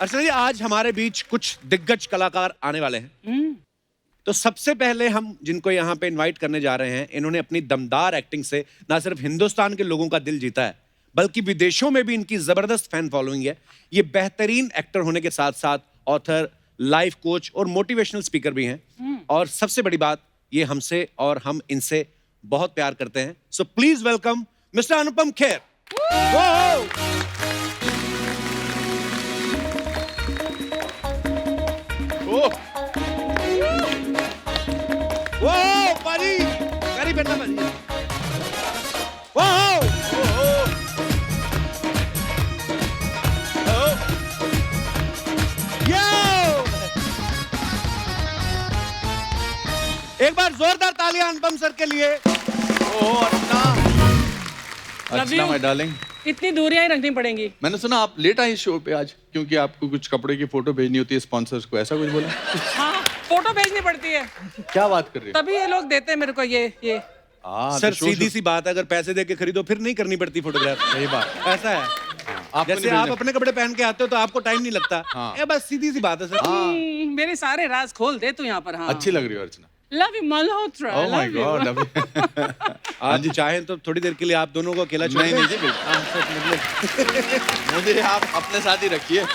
अर्चना जी, आज हमारे बीच कुछ दिग्गज कलाकार आने वाले हैं। तो सबसे पहले हम जिनको यहाँ पे इनवाइट करने जा रहे हैं, इन्होंने अपनी दमदार एक्टिंग से ना सिर्फ हिंदुस्तान के लोगों का दिल जीता है, बल्कि विदेशों में भी इनकी जबरदस्त फैन फॉलोइंग है। ये बेहतरीन एक्टर होने के साथ साथ ऑथर, लाइफ कोच और मोटिवेशनल स्पीकर भी हैं। और सबसे बड़ी बात, ये हमसे और हम इनसे बहुत प्यार करते हैं। So please welcome mister Anupam Kher. पाजी, करी बेटा पाजी। एक बार जोरदार तालियां अनुपम सर के लिए। अर्चना माय डार्लिंग, इतनी दूरियां ही रखनी पड़ेंगी। मैंने सुना आप लेट आई शो पे आज, क्योंकि आपको कुछ कपड़े की फोटो भेजनी होती है स्पॉन्सर्स को, ऐसा कुछ बोला? हाँ, फोटो भेजनी पड़ती है। क्या बात कर रही हो? तभी ये लोग देते हैं मेरे को ये। सर सीधी सी बात है, अगर पैसे दे के खरीदो फिर नहीं करनी पड़ती फोटोग्राफ। सही बात, ऐसा है। जैसे आप अपने कपड़े पहन के आते हो तो आपको टाइम नहीं लगता। ये बस सीधी सी बात है सर। मेरे सारे राज खोल दे तू यहाँ पर। हाँ, अच्छी लग रही हो Archana. Love you Malhotra. Oh my god, love you. आज चाहें तो थोड़ी देर के लिए आप दोनों को अकेला छोड़ नहीं जी, मुझे आप अपने साथ ही रखिए।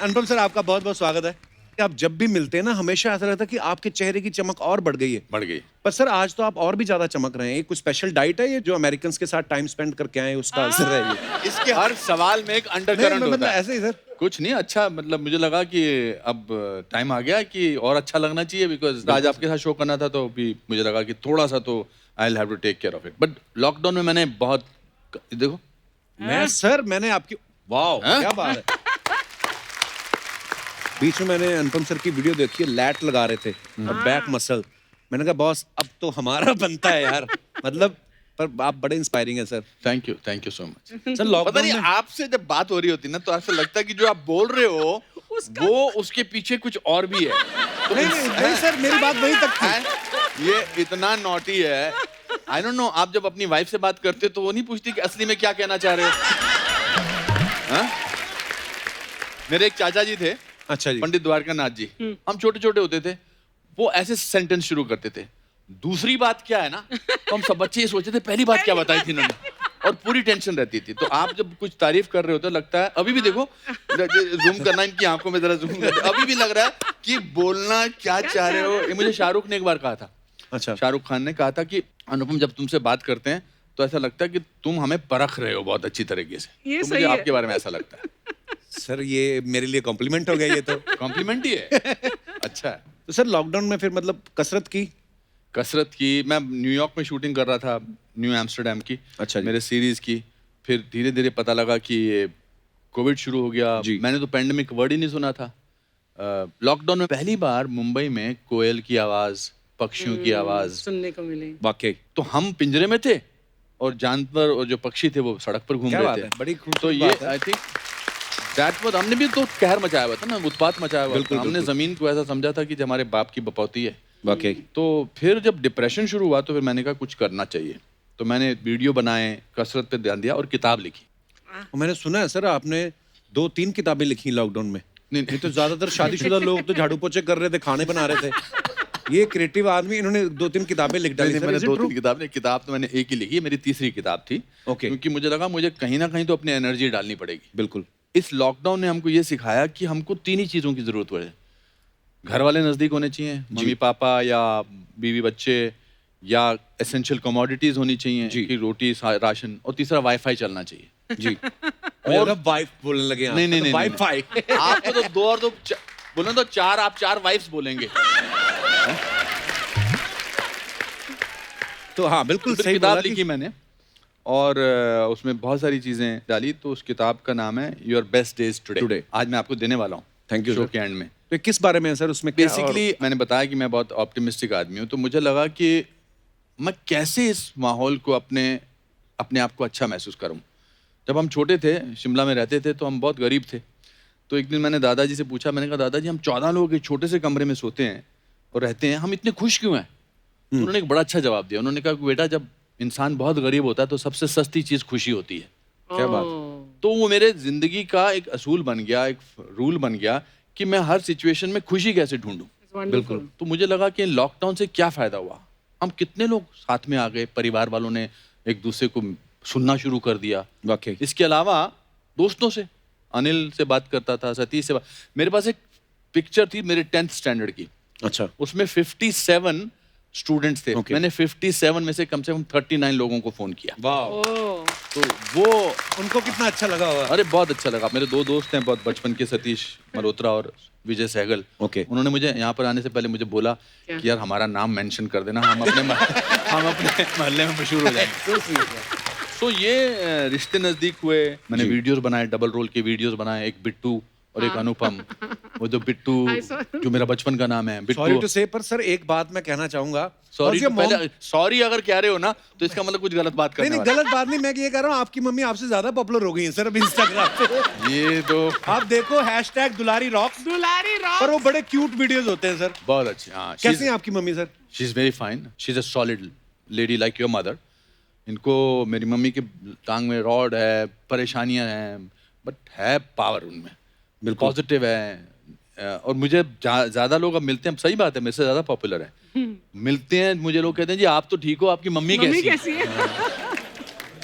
अनुपम सर, आपका बहुत बहुत स्वागत है। आप जब भी मिलते हैं ना, हमेशा ऐसा लगता है कि आपके चेहरे की चमक और बढ़ गई है। बढ़ गई। पर सर आज तो आप और भी ज्यादा चमक रहे हैं। ये कुछ स्पेशल डाइट है ये जो अमेरिकन के साथ टाइम स्पेंड करके आए उसका असर है ये? इसके हर सवाल में एक अंडरकरंट होता है। ऐसे ही सर। कुछ नहीं, अच्छा मतलब मुझे लगा कि अब टाइम आ गया कि और अच्छा लगना चाहिए, बिकॉज आज आपके साथ शो करना था तो भी मुझे लगा कि थोड़ा सा तो I will have to take care of it. But lockdown में मैंने बहुत, देखो मैंने आपकी वाओ क्या बात है। बीच में मैंने अनुपम सर की वीडियो देखी है, लैट लगा रहे थे और बैक मसल। मैंने कहा बॉस अब तो हमारा बनता है यार। मतलब पर आप बड़े इंस्पायरिंग हैं sir. Thank you so much. Sir पता लॉकडाउन नहीं में आपसे जब बात हो रही होती ना तो ऐसा लगता है कि जो आप बोल रहे हो वो उसके पीछे कुछ और भी है। तो नहीं सर, मेरी बात वहीं तक थी। ये इतना नॉटी है। आई डोंट नो, आप जब अपनी वाइफ से बात करते हो तो वो नहीं पूछती कि असली में क्या कहना चाह रहे हो? मेरे एक चाचा जी थे, अच्छा जी, पंडित द्वारकानाथ जी। हम छोटे छोटे होते थे, वो ऐसे सेंटेंस शुरू करते थे, दूसरी बात क्या है ना, तो हम सब बच्चे ये सोचते थे पहली बात क्या बताई थी इन्होंने, और पूरी टेंशन रहती थी। तो आप जब कुछ तारीफ कर रहे हो तो लगता है, अभी भी देखो जूम करना इनकी आंखों में, जरा जूम करना, अभी भी लग रहा है कि बोलना क्या चाह रहे हो। ये मुझे शाहरुख ने एक बार कहा था। अच्छा, शाहरुख खान ने कहा था कि अनुपम जब तुमसे बात करते हैं तो ऐसा लगता है कि तुम हमें परख रहे हो बहुत अच्छी तरीके से। तो मुझे आपके बारे में ऐसा लगता है। सर ये मेरे लिए कॉम्प्लीमेंट हो गया। ये तो कॉम्प्लीमेंट ही है। अच्छा है। तो सर लॉकडाउन में फिर मतलब कसरत की। मैं न्यूयॉर्क में शूटिंग कर रहा था, न्यू एम्स्टर्डम की। अच्छा जी। मेरे सीरीज की। फिर धीरे धीरे पता लगा कि ये कोविड शुरू हो गया। मैंने तो पैंडेमिक वर्ड ही नहीं सुना था। लॉकडाउन में पहली बार मुंबई में कोयल की आवाज, पक्षियों की आवाज सुनने को मिली। वाकई। तो हम पिंजरे में थे और जानवर और जो पक्षी थे वो सड़क पर घूम रहे थे। बड़ी तो ये आई थिंक दैट वाज, हमने भी तो कहर मचाया हुआ था ना, उत्पात मचाया हुआ था। हमने जमीन को ऐसा समझा था कि हमारे बाप की बपौती है। वाकई। तो फिर जब डिप्रेशन शुरू हुआ तो फिर मैंने कहा कुछ करना चाहिए। तो मैंने वीडियो बनाए, कसरत पे ध्यान दिया और किताब लिखी। मैंने सुना है सर आपने 2-3 किताबें लिखी लॉकडाउन में। नहीं तो ज्यादातर शादीशुदा लोग तो झाड़ू पोछे कर रहे थे, खाने बना रहे थे। ये क्रिएटिव आदमी, इन्होंने 2-3 किताबें लिख डाली। मैंने 2-3 किताबें, किताब तो मैंने एक ही लिखी, मेरी तीसरी किताब थी। क्योंकि मुझे लगा मुझे कहीं ना कहीं तो अपनी एनर्जी डालनी पड़ेगी। बिल्कुल। इस लॉकडाउन ने हमको ये सिखाया कि हमको 3 ही चीजों की जरूरत है। घर वाले नजदीक होने चाहिए, मम्मी पापा या बीवी बच्चे, या एसेंशियल कमोडिटीज होनी चाहिए कि रोटी राशन, और तीसरा वाईफाई चलना चाहिए। जी। और वाइफ बोलने लगे आप। नहीं वाईफाई। आपको तो 2 और 2 बोले तो 4, आप 4 वाइफ्स बोलेंगे। तो हाँ बिल्कुल सही किताब लिखी मैंने और उसमें बहुत सारी चीजें डाली। तो उस किताब का नाम है योर बेस्ट डेज टुडे। आज मैं आपको देने वाला हूँ। थैंक यू शो के एंड में। तो किस बारे में है सर उसमें? बेसिकली मैंने बताया कि मैं बहुत ऑप्टिमिस्टिक आदमी हूँ, तो मुझे लगा कि मैं कैसे इस माहौल को अपने आप को अच्छा महसूस करूँ। जब हम छोटे थे, शिमला में रहते थे, तो हम बहुत गरीब थे। तो एक दिन मैंने दादाजी से पूछा, मैंने कहा दादाजी हम 14 लोग एक छोटे से कमरे में सोते हैं और रहते हैं, हम इतने खुश क्यों हैं? तो उन्होंने एक बड़ा अच्छा जवाब दिया। उन्होंने कहा कि बेटा जब इंसान बहुत गरीब होता है तो सबसे सस्ती चीज खुशी होती है। क्या बात। तो वो मेरे जिंदगी का एक असूल बन गया, एक रूल बन गया कि मैं हर सिचुएशन में खुशी कैसे ढूंढूं। बिल्कुल। तो मुझे लगा कि लॉकडाउन से क्या फायदा हुआ, हम कितने लोग साथ में आ गए, परिवार वालों ने एक दूसरे को सुनना शुरू कर दिया। वाकई इसके अलावा दोस्तों से, अनिल से बात करता था, सतीश से मेरे पास एक पिक्चर थी मेरे 10th स्टैंडर्ड की, अच्छा उसमें 57 स्टूडेंट्स थे। Okay. मैंने 57 में से कम 39 लोगों को फोन किया। वाह, ओह, तो वो उनको कितना अच्छा लगा होगा। अरे बहुत अच्छा लगा। मेरे 2 दोस्त हैं बहुत बचपन के, सतीश मल्होत्रा और विजय सहगल। Okay. उन्होंने मुझे यहाँ पर आने से पहले मुझे बोला क्या? कि यार हमारा नाम मेंशन कर देना, हम अपने मोहल्ले में मशहूर हो जाएंगे। तो ये रिश्ते नजदीक हुए। मैंने वीडियोस बनाए, डबल रोल के वीडियोस बनाए, एक बिट्टू और एक अनुपम। वो जो बिट्टू I saw- जो मेरा बचपन का नाम है सॉरी टू बिट्टू। से, पर सर एक बात मैं कहना चाहूंगा। सॉरी, और ये मॉम- पहले सॉरी अगर कह रहे हो ना तो इसका मतलब कुछ गलत बात नहीं करने नहीं, वाले। गलत बात नहीं, मैं ये कह रहा हूँ आपकी मम्मी आपसे ज्यादा पॉपुलर हो गई है सर अब इंस्टाग्राम पे। ये तो आप देखो #दुलारी रॉक्स, दुलारी पर वो रॉक। बड़े क्यूट वीडियोस होते हैं सर। बहुत अच्छी। हाँ, कैसी हैं आपकी mummy sir? She is very fine, she is a solid lady like your mother. इनको, मेरी मम्मी के टांग में रॉड है, परेशानियां हैं, बट है पावर उनमें, बिल्कुल। पॉजिटिव है। और मुझे ज्यादा लोग अब मिलते हैं, सही बात है, मेरे से ज्यादा पॉपुलर है, मिलते हैं मुझे लोग कहते हैं जी आप तो ठीक हो, आपकी मम्मी मम्मी कैसी है? कैसी है?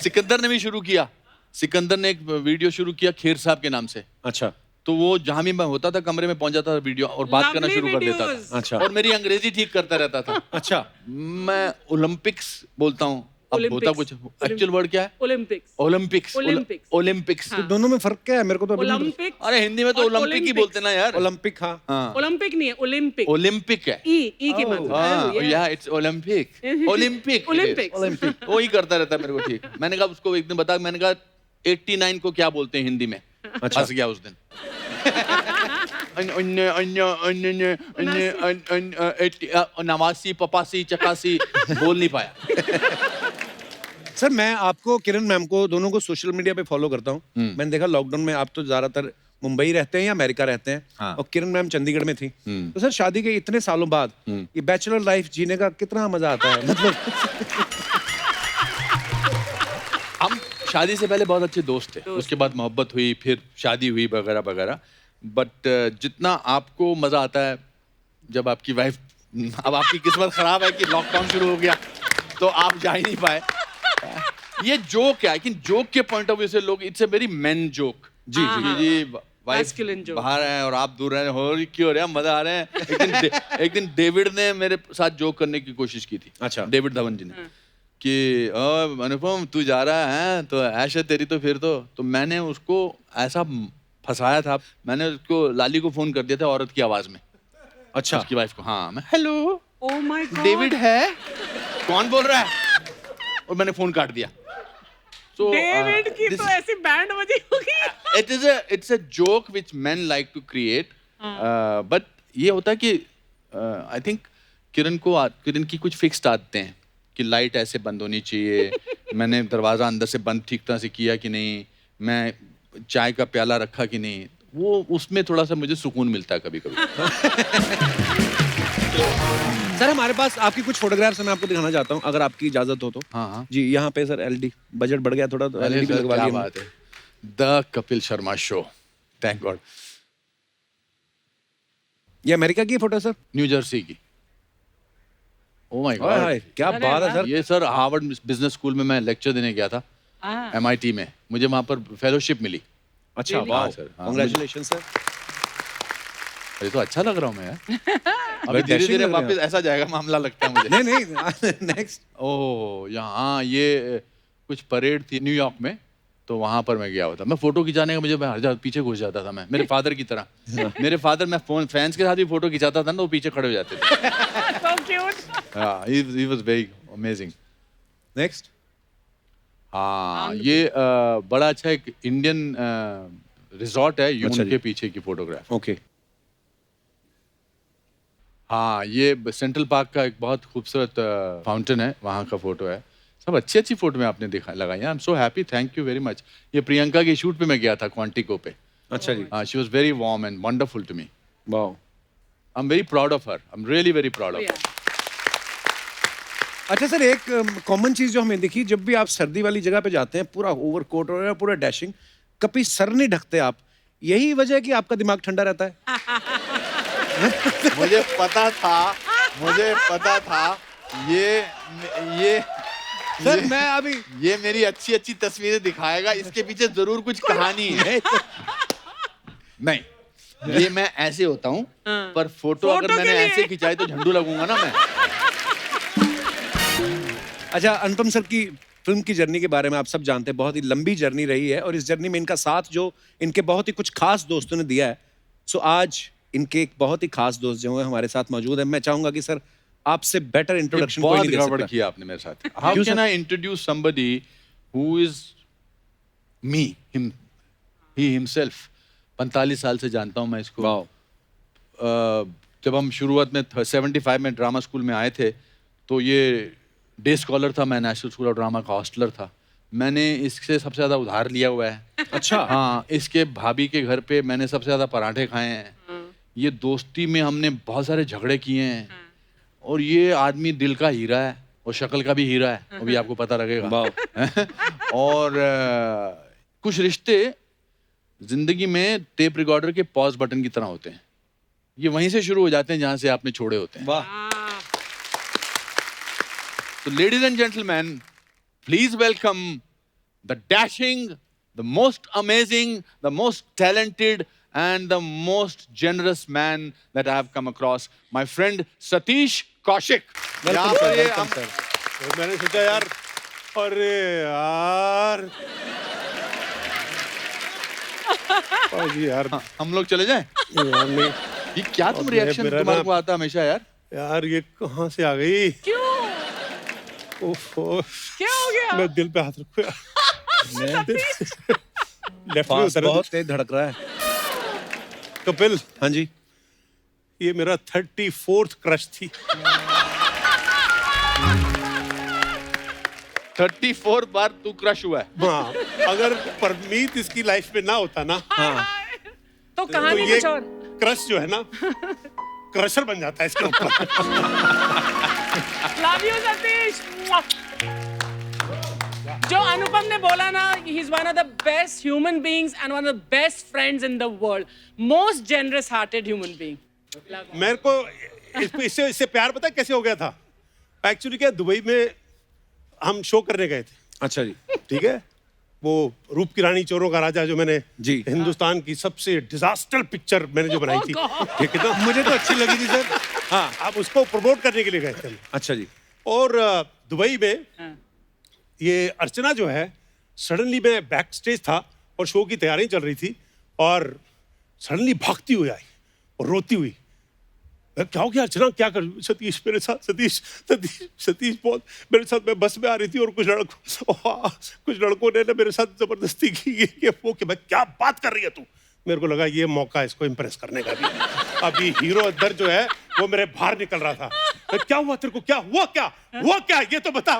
सिकंदर ने भी शुरू किया, सिकंदर ने एक वीडियो शुरू किया खेर साहब के नाम से। अच्छा तो वो जहां भी मैं होता था कमरे में पहुंच जाता था वीडियो और बात करना Lovely शुरू कर देता videos. था। अच्छा। और मेरी अंग्रेजी ठीक करता रहता था। अच्छा, मैं ओलंपिक्स बोलता हूँ, अब Olympics. होता कुछ, एक्चुअल वर्ड क्या है? ओलंपिक्स। ओलंपिक्स। Olympics. ओलंपिक्स। हाँ। दोनों में फर्क क्या है? मेरे को तो अभी नहीं ओलंपिक। अरे हिंदी में तो और ओलंपिक ही Olympics. बोलते ना यार। पता। ओलंपिक, हाँ। हाँ, ओलंपिक नहीं है, ओलंपिक। ओलंपिक है। ई की मात्रा। हाँ, Oh, yeah. या it's Olympic. Olympic. Olympics. Olympic. वो ही करता रहता है मेरे को ठीक। मैंने कहा उसको एक दिन बता, मैंने कहा 89 को क्या बोलते हैं हिंदी में? अच्छा। हंस गया उस दिन। 89 85 85 बोल नहीं पाया। सर मैं आपको, किरण मैम को, दोनों को सोशल मीडिया पे फॉलो करता हूँ। मैंने देखा लॉकडाउन में आप तो ज्यादातर मुंबई रहते हैं या अमेरिका रहते हैं, हाँ। और किरण मैम चंडीगढ़ में थी। तो सर शादी के इतने सालों बाद ये बैचलर लाइफ जीने का कितना मजा आता है? मतलब हम शादी से पहले बहुत अच्छे दोस्त थे, उसके बाद मोहब्बत हुई, फिर शादी हुई वगैरह वगैरह। बट जितना आपको मजा आता है जब आपकी वाइफ, अब आपकी किस्मत खराब है कि लॉकडाउन शुरू हो गया तो आप जा ही नहीं पाए। ये जोक है, लेकिन जोक के पॉइंट ऑफ व्यू से लोग, it's a very man joke. जी, जी जी, वाइफ Masculine joke. बाहर है और आप दूर रह रहे हो, क्यों हो रहा है, मजा आ रहा है। एक दिन डेविड ने मेरे साथ जोक करने की कोशिश की थी। अच्छा। डेविड धवन जी ने कि अनुपम तू जा रहा है तो ऐश है तेरी, तो फिर तो मैंने उसको ऐसा फंसाया था, मैंने उसको लाली को फोन कर दिया था औरत की आवाज में। अच्छा, उसकी वाइफ को, हाँ, मैं hello Oh my God. David है, कौन बोल रहा है, और मैंने फोन काट दिया। So, डेविड की this- तो ऐसी बैंड बजी होगी। it's a joke which men like to create, but ये होता है कि आई थिंक किरण की कुछ फिक्स्ड आदतें हैं कि लाइट ऐसे बंद होनी चाहिए, मैंने दरवाजा अंदर से बंद ठीक तरह से किया कि नहीं, मैं चाय का प्याला रखा कि नहीं, वो उसमें थोड़ा सा मुझे सुकून मिलता है कभी कभी। सर हमारे पास आपकी कुछ फोटोग्राफ्स मैं आपको दिखाना चाहता हूँ, अगर आपकी इजाजत हो तो। हाँ, हाँ। जी, यहाँ पे सर एलडी बजट बढ़ गया थोड़ा, तो अरे एलडी भी सर, लगवा क्या लिया। बात है, the Kapil Sharma show, thank God. ये अमेरिका की फोटो सर? न्यू जर्सी की। Oh my hi hi, God, क्या अरे बात है वाह। सर। ये सर हार्वर्ड बिजनेस स्कूल में मैं लेक्चर देने गया था, हाँ। MIT में, मुझे वहां पर फेलोशिप मिली। अच्छा, Really? वाह हाँ, सर, हाँ, कांग्रेचुलेशन सर। अरे तो अच्छा लग रहा हूँ मैं यार। अभी dashing धीरे धीरे लग रहे वापस ऐसा जाएगा मामला, लगता है मुझे। नहीं नहीं, नेक्स्ट। ओह, यहाँ ये कुछ परेड थी न्यूयॉर्क में, तो वहां पर मैं गया हुआ था। मैं फोटो खिंचाने का, मुझे मैं हर जगह पीछे घुस जाता था, मैं मेरे फादर की तरह। मेरे फादर, मैं फैंस के साथ भी फोटो खिंचाता था ना, वो पीछे खड़े हो जाते थे। So cute. He was very amazing. Next. हाँ, ये बड़ा अच्छा एक इंडियन रिजॉर्ट है, अच्छा उनके जी। पीछे की फोटोग्राफ। ओके। हाँ, ये सेंट्रल पार्क का एक बहुत खूबसूरत फाउंटेन है, वहाँ का फोटो है। सब अच्छी अच्छी फोटो में आपने दिखा लगाई है। I am so happy, thank you very much. ये प्रियंका के शूट पे मैं गया था क्वांटिको पे। अच्छा जी, she was very warm and wonderful to me. वाह। I am very proud of her, I am really very proud of Yeah. Her. अच्छा सर, एक कॉमन चीज जो हमें दिखी, जब भी आप सर्दी वाली जगह पे जाते हैं, पूरा ओवरकोट और पूरा डैशिंग, कभी सर नहीं ढकते आप, यही वजह है कि आपका दिमाग ठंडा रहता है। मुझे पता था ये सर मैं अभी ये मेरी अच्छी अच्छी तस्वीरें दिखाएगा, इसके पीछे जरूर कुछ कहानी है। नहीं, ये मैं ऐसे होता हूँ, पर फोटो अगर फोटो के मैंने लिए। ऐसे खिंचाई तो झंडू लगूंगा ना मैं। अच्छा, अनुपम सर की फिल्म की जर्नी के बारे में आप सब जानते हैं, बहुत ही लंबी जर्नी रही है और इस जर्नी में इनका साथ जो इनके बहुत ही कुछ खास दोस्तों ने दिया है। सो आज इनके एक बहुत ही खास दोस्त जो है हमारे साथ मौजूद है। मैं चाहूंगा कि सर आपसे बेटर इंट्रोडक्शन कोई बहुत नहीं दे गड़बड़ सकता। किया आपने मेरे साथ। हाउ क्यों can sir? I introduce somebody who is me he himself. 45 साल से जानता हूं मैं इसको। वाओ। जब हम शुरुआत में 75 में ड्रामा स्कूल में आए थे तो ये डे स्कॉलर था, मैं नेशनल स्कूल ऑफ ड्रामा का हॉस्टलर था। मैंने इससे सबसे ज़्यादा उधार लिया हुआ है। अच्छा। हाँ, इसके भाभी के घर पे मैंने सबसे ज़्यादा पराठे खाए हैं। ये दोस्ती में हमने बहुत सारे झगड़े किए हैं। और ये आदमी दिल का हीरा है और शक्ल का भी हीरा है, वो भी आपको पता लगेगा। और कुछ रिश्ते जिंदगी में टेप रिकॉर्डर के पॉज बटन की तरह होते हैं। ये वहीं से शुरू हो जाते हैं जहां से आपने छोड़े होते हैं। वाह। So, ladies and gentlemen, please welcome the dashing, the most amazing, the most talented, and the most generous man that I have come across, my friend Satish Kaushik. यहाँ पर ये हम- तो मैंने सोचा यार, अरे यार जी यार, हम लोग चले जाएं? यार नहीं ये क्या तुम अब रिएक्शन मेरा तुम्हारे ना- को आता हमेशा यार? यार, ये कहाँ से आ गई? क्यों? ओफो, क्या हो गया? मैं दिल पे हाथ रखूं यार। लेफ्ट में पास उतर बहुत तेज धड़क रहा है। कपिल, हाँ जी। ये मेरा 34th क्रश थी। 34 बार तू क्रश हुआ है। हाँ, अगर परमीत इसकी लाइफ में ना होता ना, तो तो कहानी ये कुछ और। क्रश जो है ना, क्रशर बन जाता है इसके ऊपर। Love you Satish. जो अनुपम ने बोला ना, he is one of the best human beings and one of the best friends in the world, most generous hearted human being. मेरे को इससे प्यार पता है कैसे हो गया था? एक्चुअली क्या, दुबई में हम शो करने गए थे, अच्छा जी। ठीक है? वो रूप की रानी चोरों का राजा, जो मैंने जी। हिंदुस्तान की सबसे डिजास्टर पिक्चर मैंने जो बनाई थी, ठीक है ना? मुझे तो अच्छी लगी थी सर। हाँ। आप उसको प्रमोट करने के लिए गए थे हम। अच्छा जी। और दुबई में ये अर्चना जो है, सडनली मैं बैक स्टेज था और शो की तैयारी चल रही थी और सडनली भागती हुई आई और रोती हुई। क्या हो गया अर्चना, क्या कर? सतीश मेरे साथ, सतीश बहुत मेरे साथ, मैं बस में आ रही थी और कुछ लड़कों ने ना मेरे साथ जबरदस्ती की। कि मैं, क्या बात कर रही है तू? मेरे को लगा ये मौका इसको इम्प्रेस करने का भी। अभी हीरो अदर जो है वो मेरे बाहर निकल रहा था। क्या हुआ तेरे को, क्या हुआ, ये तो बता।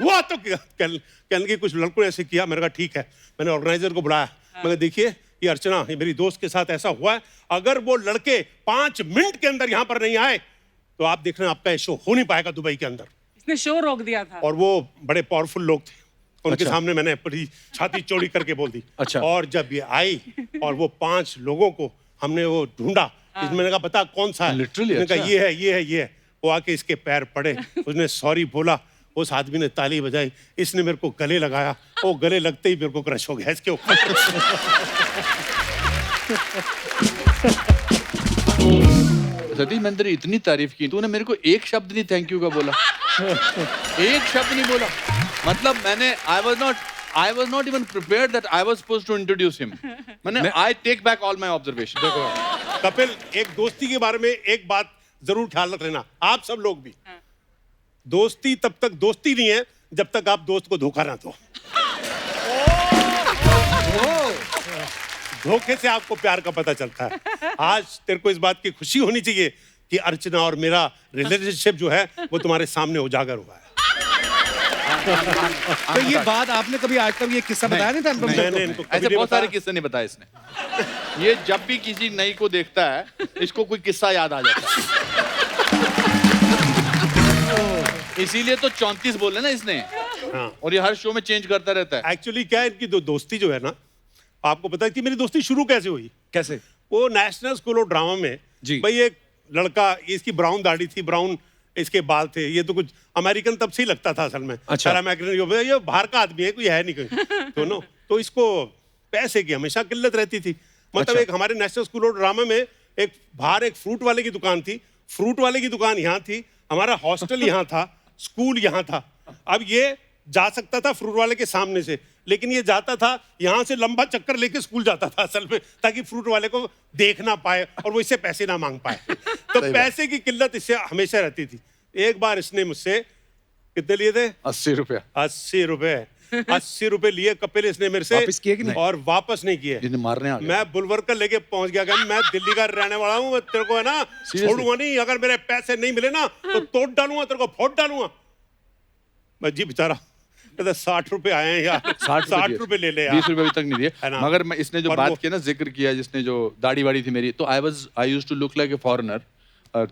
हुआ तो क्या? कहने की कुछ लड़कों ने ऐसे किया। मैंने कहा ठीक है। मैंने ऑर्गेनाइजर को बुलाया। मैंने देखिए, ये अर्चना, ये मेरी दोस्त के साथ ऐसा हुआ है, अगर वो लड़के 5 मिनट के अंदर यहाँ पर नहीं आए तो आप देख रहे हैं आपका ये शो हो नहीं पाएगा दुबई के अंदर। इसने शो रोक दिया था। और वो बड़े पावरफुल लोग थे, उनके अच्छा। सामने मैंने अपनी छाती चौड़ी करके बोल दी। अच्छा। और जब ये आई और वो 5 लोगों को हमने वो ढूंढा, मैंने कहा बता कौन सा है? Literally, मैंने कहा अच्छा। ये है। वो आके इसके पैर पड़े, उसने सॉरी बोला, उस आदमी ने ताली बजाई, इसने मेरे को गले लगाया। वो गले लगते ही मेरे को क्रश हो गया इसके ऊपर। सतीश, मैंने तेरी इतनी तारीफ की, तूने मेरे को एक शब्द नहीं थैंक यू का बोला। एक शब्द नहीं बोला। मतलब मैंने I was not even prepared that I was supposed to introduce him. I take back all my observations. देखो कपिल, एक दोस्ती के बारे में एक बात जरूर ख्याल रख लेना, आप सब लोग भी। दोस्ती तब तक दोस्ती नहीं है जब तक आप दोस्त को धोखा ना दो। धोखे से आपको प्यार का पता चलता है। आज तेरे को इस बात की खुशी होनी चाहिए कि अर्चना और मेरा रिलेशनशिप जो है वो तुम्हारे सामने उजागर हुआ है। तो ये बात आपने कभी आज तक ये किस्सा बताया नहीं था अनुपम सर मैंने को? इनको कभी ऐसे नहीं बहुत सारे बताया। किस्से नहीं बताए इसने। ये जब भी किसी नई को देखता है, इसको कोई किस्सा याद आ जाता है। इसीलिए तो 34 बोले ना इसने। हाँ। और ये हर शो में चेंज करता रहता है। एक्चुअली क्या है, इनकी दोस्ती जो है ना, आपको पता है कि मेरी दोस्ती शुरू कैसे हुई? कैसे? वो नेशनल स्कूल ऑफ ड्रामा में जी। भाई एक लड़का, इसकी ब्राउन दाढ़ी थी, ब्राउन इसके बाल थे, ये तो कुछ अमेरिकन तब से ही लगता था असल में। अच्छा। अमेरिकन, ये बाहर का आदमी है, कोई है नहीं कोई दोनों। तो इसको पैसे की हमेशा किल्लत रहती थी। मतलब अच्छा। एक हमारे नेशनल स्कूल ऑफ ड्रामा में एक बाहर एक फ्रूट वाले की दुकान थी, फ्रूट वाले की दुकान यहाँ थी, हमारा हॉस्टल यहाँ था, स्कूल यहाँ था। अब ये जा सकता था फ्रूट वाले के सामने से, लेकिन ये जाता था यहाँ से लंबा चक्कर लेके स्कूल जाता था असल में, ताकि फ्रूट वाले को देख ना पाए और वो इससे पैसे ना मांग पाए। तो पैसे की किल्लत इससे हमेशा रहती थी। एक बार इसने मुझसे कितने लिए थे? 80 रुपया। 80 रुपए। 80 रुपए लिए कपिल इसने मेरे से, वापस किए कि नहीं? और वापस नहीं किए। जिन्हें मारने आ गए। मैं बुलवर्कर लेके पहुंच गया, मैं दिल्ली का रहने वाला हूँ, मैं तेरे को है ना छोड़ूंगा नहीं, अगर मेरे पैसे नहीं मिले ना तो तोड़ डालूंगा, तेरे को फोड़ डालूंगा। मैं जी बेचारा 60 रुपए आए हैं यार, 60 रुपए ले ले यार। 20 रुपए अभी तक नहीं है दिए। ना? मगर मैं इसने जो और बात वो- किया ना, जिक्र किया जिसने, जो दाढ़ी वाड़ी थी मेरी, तो I used to look like a foreigner.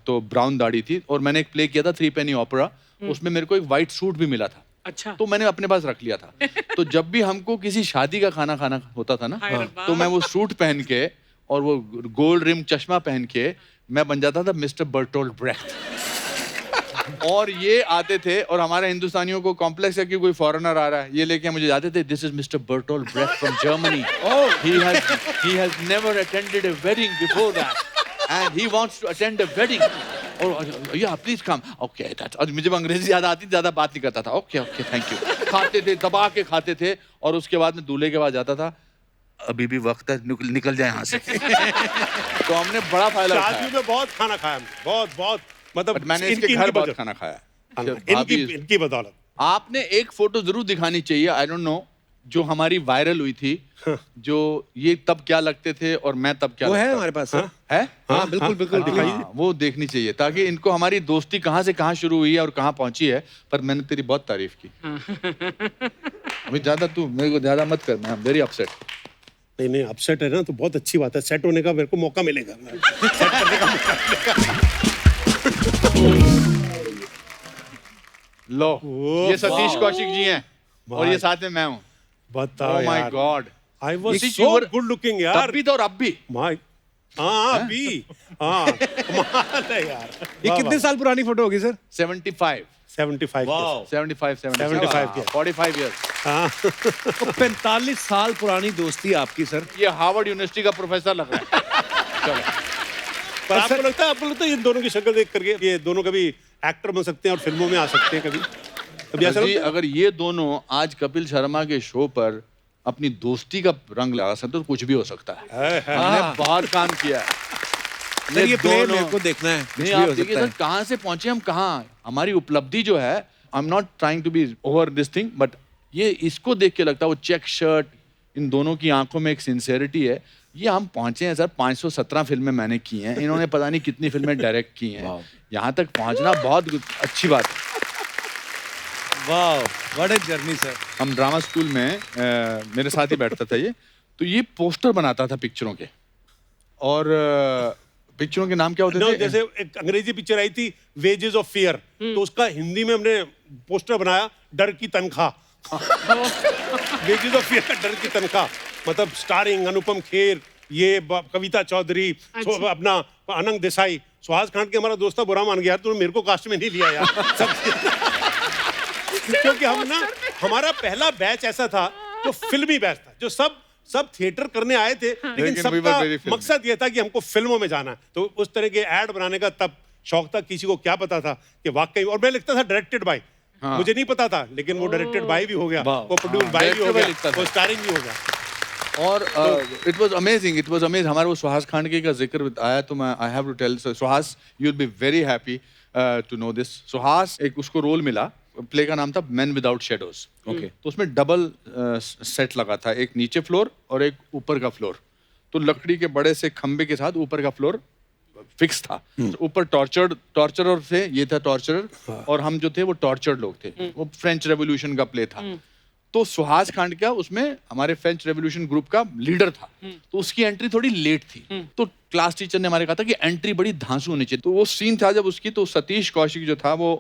तो ब्राउन दाढ़ी थी और मैंने एक प्ले किया था 3 पेनी ओपेरा, उसमें मेरे को एक वाइट सूट भी मिला था। अच्छा। तो मैंने अपने पास रख लिया था। तो जब भी हमको किसी शादी का खाना खाना होता था ना, हाय रब्बा। तो मैं वो सूट पहन के और वो गोल्ड रिम चश्मा पहन के मैं बन जाता था मिस्टर बर्टोल्ड ब्रेख्ट। और ये आते थे, और हमारे हिंदुस्तानियों को कॉम्प्लेक्स है कि कोई फॉरेनर आ रहा है, ये लेके मुझे जाते थे, this is mister Bertolt Brecht from Germany. He has never attended a wedding before that and he wants to attend a wedding. और या प्लीज कम। Okay that. और मुझे अंग्रेजी ज्यादा आती, ज्यादा बात नहीं करता था। Okay okay thank you. खाते थे, दबा के खाते थे, और उसके बाद में दूल्हे के पास जाता था, अभी भी वक्त है, निकल जाए यहाँ से। तो हमने बड़ा फायदा उठाया। शादियों में बहुत खाना खाया हमने, बहुत बहुत, मतलब बट मैंने इसके घर बहुत खाना खाया। इनकी बदौलत। आपने एक फोटो जरूर दिखानी चाहिए, आई डोंट नो, जो हमारी वायरल हुई थी, जो ये तब क्या लगते थे और मैं तब क्या वो लगता है था। हमारे पास, सर। है? हाँ, बिल्कुल बिल्कुल दिखाइए। हाँ, वो देखनी चाहिए, ताकि इनको हमारी दोस्ती कहाँ से कहाँ शुरू हुई है और कहाँ पहुंची है। पर मैंने तेरी बहुत तारीफ की। अभी ज्यादा तू मेरे को ज्यादा मत कर, मैं आई एम वेरी अपसेट। नहीं नहीं, अपसेट है ना तो बहुत अच्छी बात है, सेट होने का मेरे को मौका मिलेगा। सेट करने का मौका मिलेगा। लो, ओ, ये सतीश कौशिक जी हैं और ये साथ में मैं हूँ। बताओ ओह माय यार, God. I was You so were- good looking तब यार। भी तो और अब भी। माय, हाँ अभी, हाँ कमाल है यार। ये कितने साल पुरानी फोटो होगी सर? 75 75 75 75 के। 45 इयर्स। हाँ तो 45 साल पुरानी दोस्ती आपकी सर। ये हार्वर्ड यूनिवर्सिटी का प्रोफेसर लग रहा है। चलो। पर आपको लगता है इन दोनों की शक्ल देख करके ये दोनों कभी एक्टर बन सकते हैं और फिल्मों में आ सकते हैं कभी ऐसा जी, लगता है? अगर ये दोनों आज कपिल शर्मा के शो पर अपनी दोस्ती का रंग लगा सकते तो कुछ भी हो सकता है। है। हमने बहुत काम किया है। सर ये प्ले मेरे को देखना है, कुछ नहीं, भी आप हो देखिए सकता सर है। कहाँ से पहुंचे हम, कहाँ हमारी उपलब्धि जो है। I am not trying to be over this thing, but ये इसको देख के लगता है, वो चेक शर्ट, इन दोनों की आंखों में एक सिंसेरिटी है। ये हम पहुंचे हैं सर, 517 फिल्में मैंने की हैं, इन्होंने पता नहीं कितनी फिल्में डायरेक्ट की हैं। यहाँ तक पहुंचना बहुत अच्छी बात है। वाह, व्हाट अ जर्नी सर। हम ड्रामा स्कूल में मेरे साथ ही बैठता था ये, तो ये पोस्टर बनाता था पिक्चरों के, और पिक्चरों के नाम क्या होते No, थे? जैसे एक अंग्रेजी पिक्चर आई थी वेजेस ऑफ फियर, तो उसका हिंदी में हमने पोस्टर बनाया डर की तनख्वाह। वेजेस ऑफ फियर का डर की तनख्वाह, मतलब स्टारिंग अनुपम खेर, ये कविता चौधरी, अपना अनंग देसाई, सुहास खान के हमारा दोस्त था, बुरा मान गया यार तूने मेरे को कास्ट में नहीं लिया यार। क्योंकि हम ना, हमारा पहला बैच ऐसा था जो फिल्मी बैच था, जो सब थिएटर करने आए थे, लेकिन लेकिन we सबका were very filmy. मकसद ये था कि हमको फिल्मों में जाना है। तो उस तरह के ऐड बनाने का तब शौक था। किसी को क्या पता था कि वाकई, और मैं लिखता था डायरेक्टेड बाय, मुझे नहीं पता था, लेकिन वो डायरेक्टेड बाय भी हो गया, वो प्रोड्यूस बाय भी हो Directed by गया, लिखता था। वो स्टारिंग भी हो गया। और it was amazing, it was amazing. हमारे वो सुहास खांडके का जिक्र आया तो मैं I have to tell Suhas, you will be very happy to know this. Suhas, एक उसको रोल मिला, प्ले का नाम था मैन विदाउट शेडोज। ओके, तो उसमें डबल सेट लगा था, एक नीचे फ्लोर और एक ऊपर का फ्लोर। तो लकड़ी के बड़े से खंबे के साथ ऊपर का फ्लोर फिक्स था। तो ऊपर टॉर्चरर थे, ये था टॉर्चरर, और हम जो थे वो टॉर्चर्ड लोग थे। वो फ्रेंच रेवोल्यूशन का प्ले था। तो सुहास खांडका उसमें हमारे फ्रेंच रेवोल्यूशन ग्रुप का लीडर था, तो उसकी एंट्री थोड़ी लेट थी। तो क्लास टीचर ने हमारे कहा था कि एंट्री बड़ी धांसू होनी चाहिए। तो वो सीन था जब उसकी, तो सतीश कौशिक जो था वो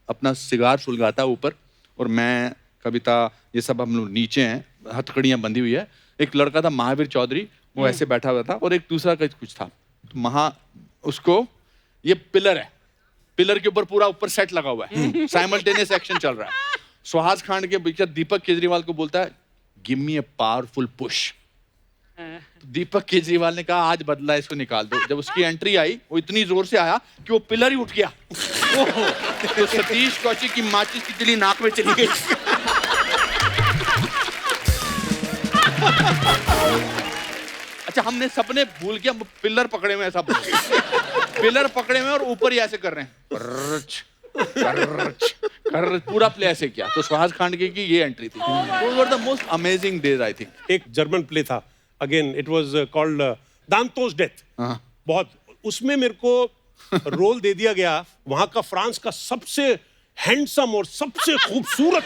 अपना सिगार सुलगाता ऊपर, और मैं, कविता, ये सब हम लोग नीचे हैं, हथकड़ियाँ बंधी हुई है। एक लड़का था महावीर चौधरी, वो ऐसे बैठा हुआ था, और एक दूसरा कुछ था, तो उसको ये पिलर है, पिलर के ऊपर पूरा ऊपर सेट लगा हुआ है, साइमल्टेनियस एक्शन चल रहा है। सुहास खान के पिक्चर दीपक केजरीवाल को बोलता है give me a powerful push. तो दीपक केजरीवाल ने कहा आज बदला, इसको निकाल दो। जब उसकी एंट्री आई वो इतनी जोर से आया कि वो पिलर ही उठ गया। तो सतीश कौशिक की माचिस की तिली नाक में चली गई। अच्छा, हमने सपने भूल के पिलर पकड़े हुए, सब पिलर पकड़े हुए और ऊपर ही ऐसे कर रहे हैं, पूरा प्ले ऐसे किया। तो सुहास खान की ये एंट्री थी। Those were the most amazing days, I think. एक जर्मन प्ले था, again it was called Danton's death. बहुत, उसमें मेरे को रोल दे दिया गया वहां का फ्रांस का सबसे हैंडसम और सबसे खूबसूरत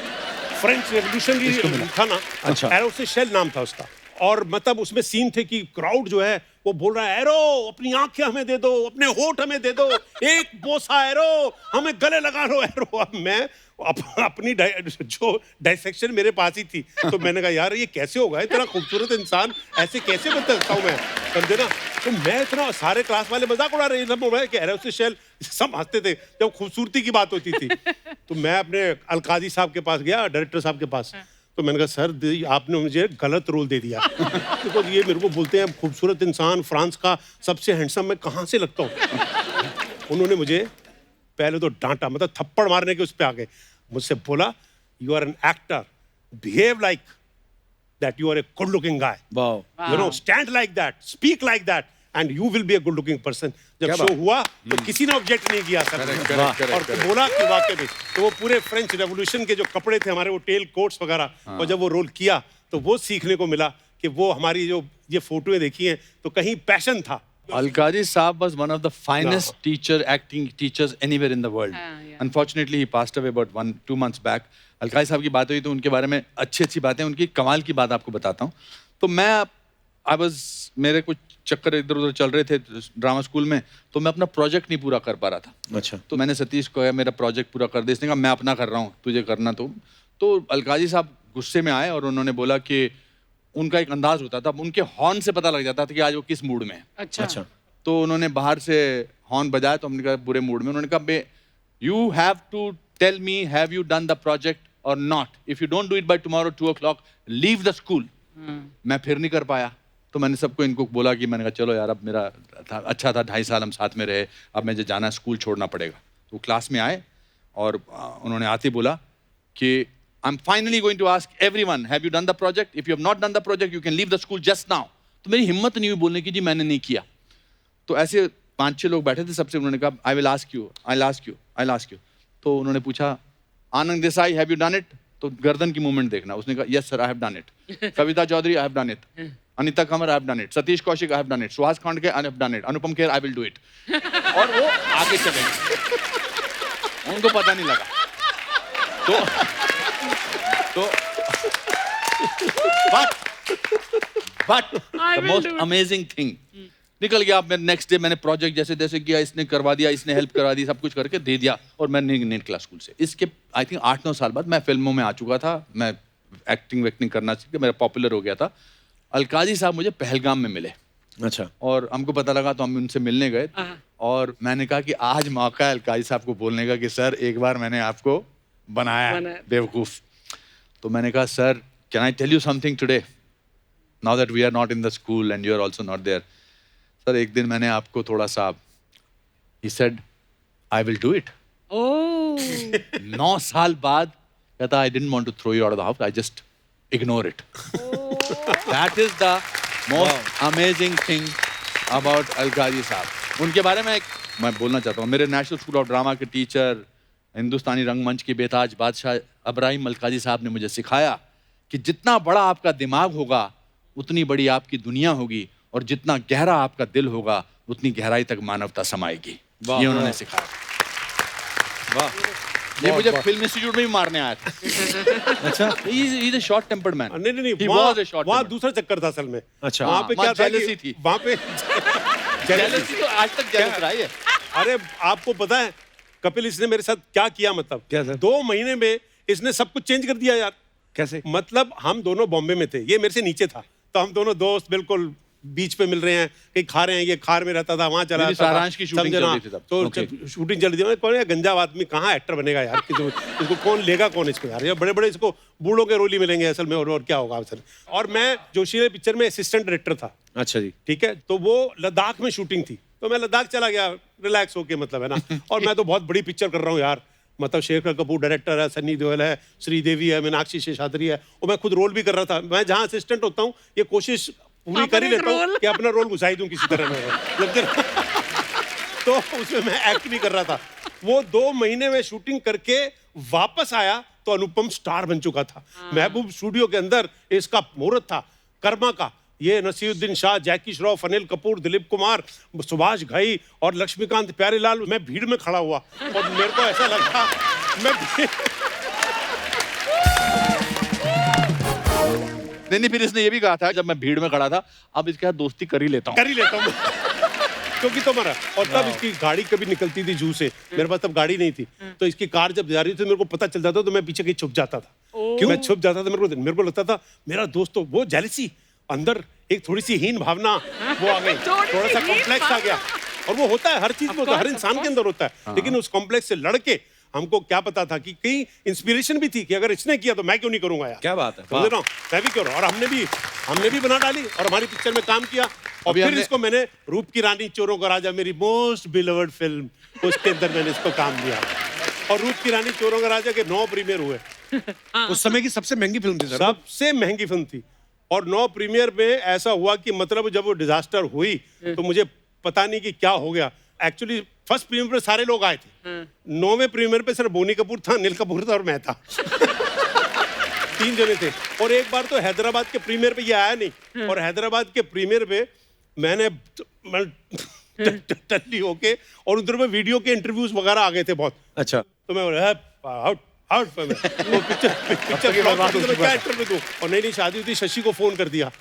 फ्रेंच रेवोल्यूशनरी था ना। अच्छा। एरो से शेल नाम था उसका। और मतलब उसमें सीन थे कि क्राउड जो है वो बोल रहा है एरो अपनी आंखें हमें दे दो, अपने होठ हमें दे दो, एक बोसा एरो हमें गले लगा लो एरो। अब मैं अपनी जो डायसेक्शन मेरे पास ही थी, तो मैंने कहा यार ये कैसे होगा, इतना खूबसूरत इंसान ऐसे कैसे बता सकता हूँ मैं, समझे ना। तो मैं इतना, सारे क्लास वाले मजाक उड़ा रहे हैं कि एरो से शेल, सब हंसते थे जब खूबसूरती की बात होती थी। तो मैं अपने अलकाजी साहब के पास गया, डायरेक्टर साहब के पास, तो मैंने कहा सर आपने मुझे गलत रोल दे दिया। तो ये मेरे को बोलते हैं खूबसूरत इंसान फ्रांस का सबसे हैंडसम, मैं कहाँ से लगता हूँ। उन्होंने मुझे पहले तो डांटा, मतलब थप्पड़ मारने के उस पे आ गए। मुझसे बोला you are an actor, behave like that, you are a good looking guy, you know, stand like that, speak like that and you will be a good looking person. जब शो हुआ तो किसी ने ऑब्जेक्ट नहीं किया sir. और बोला कि वाकई में, तो वो पूरे फ्रेंच रेवोल्यूशन के जो कपड़े थे हमारे, वो टेल कोट्स वगैरह, और जब वो रोल किया तो वो सीखने को मिला कि वो हमारी जो ये फोटोएं देखी हैं तो कहीं पैशन था। Alkaji Saab was one of the finest acting teachers anywhere in the world. yeah. Unfortunately, he passed away about 1-2 months back. Alkazi साहब की बात हुई तो उनके बारे में अच्छी बातें, उनकी कमाल की बात आपको बताता हूँ। तो मैं मेरे कुछ चक्कर इधर उधर चल रहे थे ड्रामा स्कूल में, तो मैं अपना प्रोजेक्ट नहीं पूरा कर पा रहा था। अच्छा। तो मैंने सतीश को कहा मेरा प्रोजेक्ट पूरा कर दे। इसने कहा मैं अपना कर रहा हूँ, तुझे करना। तो अलकाजी साहब गुस्से में आए और उन्होंने बोला कि उनका एक अंदाज होता था, उनके हॉर्न से पता लग जाता था कि आज वो किस मूड में है। अच्छा। तो उन्होंने बाहर से हॉर्न बजाया, तो हमने कहा बुरे मूड में। उन्होंने कहा you have to tell me have you done the project और not, if you don't do it by tomorrow 2 o'clock leave the school. मैं फिर नहीं कर पाया, तो मैंने सबको इनको बोला कि मैंने कहा चलो यार, अब मेरा अच्छा था 2.5 साल हम साथ में रहे, अब मुझे जाना, स्कूल छोड़ना पड़ेगा। तो क्लास में आए और उन्होंने आते बोला कि I am finally going to ask everyone have you done the project, if you have not done the project you can leave the school just now. तो मेरी हिम्मत नहीं हुई बोलने की, जी मैंने नहीं किया। तो ऐसे 5-6 लोग बैठे थे, सबसे उन्होंने कहा I will ask you, I will ask you. तो उन्होंने पूछा Anand Desai have you done it? तो गर्दन की मूवमेंट देखना। उसने कहा yes sir I have done it. Kavita Chaudhary I have done it. Anita Kamar I have done it. Satish Kaushik I have done it. Suhas Khandke I have done it. Anupam Kher I will do it. और वो आगे चले गए, उनको पता नहीं लगा। तो but the most amazing thing निकल गया। मैं नेक्स्ट डे मैंने प्रोजेक्ट जैसे तैसे किया, इसने करवा दिया, इसने हेल्प करवा दी, सब कुछ करके दे दिया, और मैं नहीं निकला स्कूल से। इसके आई थिंक 8-9 साल बाद मैं फिल्मों में आ चुका था, मैं एक्टिंग करना सीख के मेरा पॉपुलर हो गया था। अलकाजी साहब मुझे पहलगाम में मिले। अच्छा। और हमको पता लगा तो हम उनसे मिलने गए, और मैंने कहा कि आज मौका है अलकाजी साहब को बोलने का कि सर एक बार मैंने आपको बनाया बेवकूफ। तो मैंने कहा sir can I tell you something today now that we are not in the school and you are also not there. Sir एक दिन मैंने आपको थोड़ा सा, he said I will do it। 9 साल बाद कहता I didn't want to throw you out of the house, I just ignore it। That is the most amazing thing about Alkazi साहब। उनके बारे में मैं बोलना चाहता हूँ, मेरे नेशनल स्कूल ऑफ ड्रामा के टीचर, हिंदुस्तानी रंगमंच के बेताज बादशाह अब्राहिम अलकाजी साहब ने मुझे सिखाया कि जितना बड़ा आपका दिमाग होगा उतनी बड़ी आपकी दुनिया होगी, और जितना गहरा आपका दिल होगा उतनी गहराई तक मानवता समाएगी। ये उन्होंने सिखाया। वाह। ये मुझे फिल्म इंस्टीट्यूट में भी मारने आया था। अच्छा। He is a short tempered man। नहीं, He was a short वहाँ tempered। दूसरा चक्कर था असल में। अच्छा। वहाँ पे क्या था jealousy थी। वहाँ पे jealousy तो आज तक jealous रहा है। अरे आपको पता है कपिल इसने मेरे साथ क्या किया, मतलब क्या सर? 2 महीने में इसने सब कुछ चेंज कर दिया यार। कैसे? मतलब हम दोनों बॉम्बे में थे, ये मेरे से नीचे था, तो हम दोनों दोस्त बिल्कुल बीच पे मिल रहे हैं, कहीं खा रहे हैं, ये खार में रहता था, वहां चला मेरी जाता था, सारांश की शूटिंग समझे चल ना? रही थी तब। तो Okay. जब शूटिंग चल रही थी, कौन है गंजा आदमी, कहाँ एक्टर बनेगा यार, इसको कौन लेगा, कौन इसको यार, ये बड़े बड़े इसको बूढ़ों के रोल ही मिलेंगे असल में, और क्या होगा असल। और मैं जोशीले पिक्चर में असिस्टेंट डायरेक्टर था, अच्छा जी। ठीक है, तो वो लद्दाख में शूटिंग थी, तो मैं लद्दाख चला गया रिलैक्स होके, मतलब है ना। और मैं तो बहुत बड़ी पिक्चर कर रहा हूँ यार, मतलब शेखर कपूर डायरेक्टर है, सन्नी देओल है, श्रीदेवी है, मीनाक्षी शेषाद्री है, और मैं खुद रोल भी कर रहा था। मैं जहाँ असिस्टेंट होता हूँ ये कोशिश पूरी कर ही लेता हूँ कि अपना रोल घुसाई दूं किसी तरह में। तो उसमें मैं एक्ट भी कर रहा था। वो 2 महीने में शूटिंग करके वापस आया तो अनुपम स्टार बन चुका था। महबूब स्टूडियो के अंदर इसका मुहूर्त था कर्मा का। ये नसीरुद्दीन शाह, जैकी श्रॉफ, अनिल कपूर, दिलीप कुमार, सुभाष घई और लक्ष्मीकांत प्यारेलाल। मैं भीड़ में खड़ा हुआ और मेरे को ऐसा लगा नहीं, फिर इसने ये भी कहा था जब मैं भीड़ में खड़ा था, अब इसके साथ दोस्ती कर ही लेता हूँ। क्योंकि तुम्हारा। और तब इसकी गाड़ी कभी निकलती थी जू से, मेरे पास तब गाड़ी नहीं थी, तो इसकी कार जब जा रही थी मेरे को पता चल जाता, तो मैं पीछे कहीं छुप जाता था। क्यों मैं छुप जाता था, मेरे को लगता था मेरा दोस्त, तो वो जेलसी अंदर, एक थोड़ी सी हीन भावना वो आ गई, थोड़ा सा कॉम्प्लेक्स आ गया। और वो होता है हर चीज में, हर इंसान के अंदर होता है। लेकिन उस कॉम्प्लेक्स से लड़के हमको क्या पता था कि कहीं इंस्पिरेशन भी थी कि अगर इसने किया तो मैं क्यों नहीं करूंगा यार। क्या बात है, समझ रहा हूं, मैं भी करूँ। और हमने भी बना डाली और हमारी पिक्चर में काम किया। और फिर इसको मैंने रूप की रानी चोरों का राजा, मेरी मोस्ट बिलवर्ड फिल्म, उसके अंदर मैंने इसको काम दिया। और रूप की रानी चोरों का राजा के 9 प्रीमियर हुए। उस समय की सबसे महंगी फिल्म थी सर। सबसे महंगी फिल्म थी। और 9 प्रीमियर में ऐसा हुआ कि मतलब जब वो डिजास्टर हुई तो मुझे पता नहीं कि क्या हो गया। एक्चुअली फर्स्ट प्रीमियर पे सारे लोग आए थे, 9वें प्रीमियर पे सिर्फ बोनी कपूर था, अनिल कपूर था और मैं था। 3 जने थे। और एक बार तो हैदराबाद के प्रीमियर पे ये आया नहीं, और हैदराबाद के प्रीमियर पे मैं टल्ली होके, और उधर में वीडियो के इंटरव्यूज वगैरह आ गए थे बहुत। अच्छा। तो मैं आउट पिक्चर क्या इंटरव्यू दूं। और नहीं शादी हुई थी, शशि को फोन कर दिया,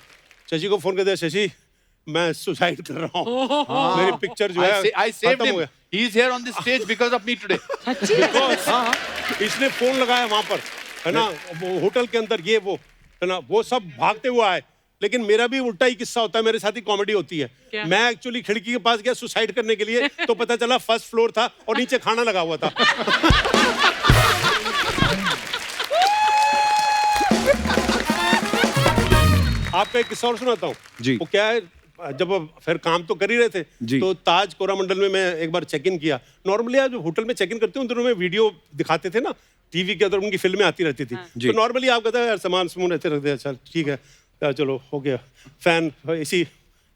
शशि मैं सुसाइड कर रहा हूँ, मेरी पिक्चर जो है I saved खत्म हो him. गया। He is here on this stage because of me today. इसने फोन लगाया वहां पर, है ना, वो होटल के अंदर, ये वो, है ना, वो सब भागते हुए आए। लेकिन मेरा भी उल्टा ही किस्सा होता है, मेरे साथ ही कॉमेडी होती है। मैं एक्चुअली खिड़की के पास गया सुसाइड करने के लिए, तो पता चला फर्स्ट फ्लोर था और नीचे खाना लगा हुआ था। आपका एक किस्सा और सुनाता हूँ जी। वो क्या है, जब फिर काम तो कर ही रहे थे, तो ताज कोरामंडल में मैं एक बार चेक इन किया। नॉर्मली आप जो होटल में चेक इन करते हो उन दिनों में वीडियो दिखाते थे ना, टीवी के अंदर उनकी फिल्में आती रहती थी। तो नॉर्मली आप कहते हैं यार सामान समून ऐसे रखते हैं, चल ठीक है चलो हो गया, फैन ऐसी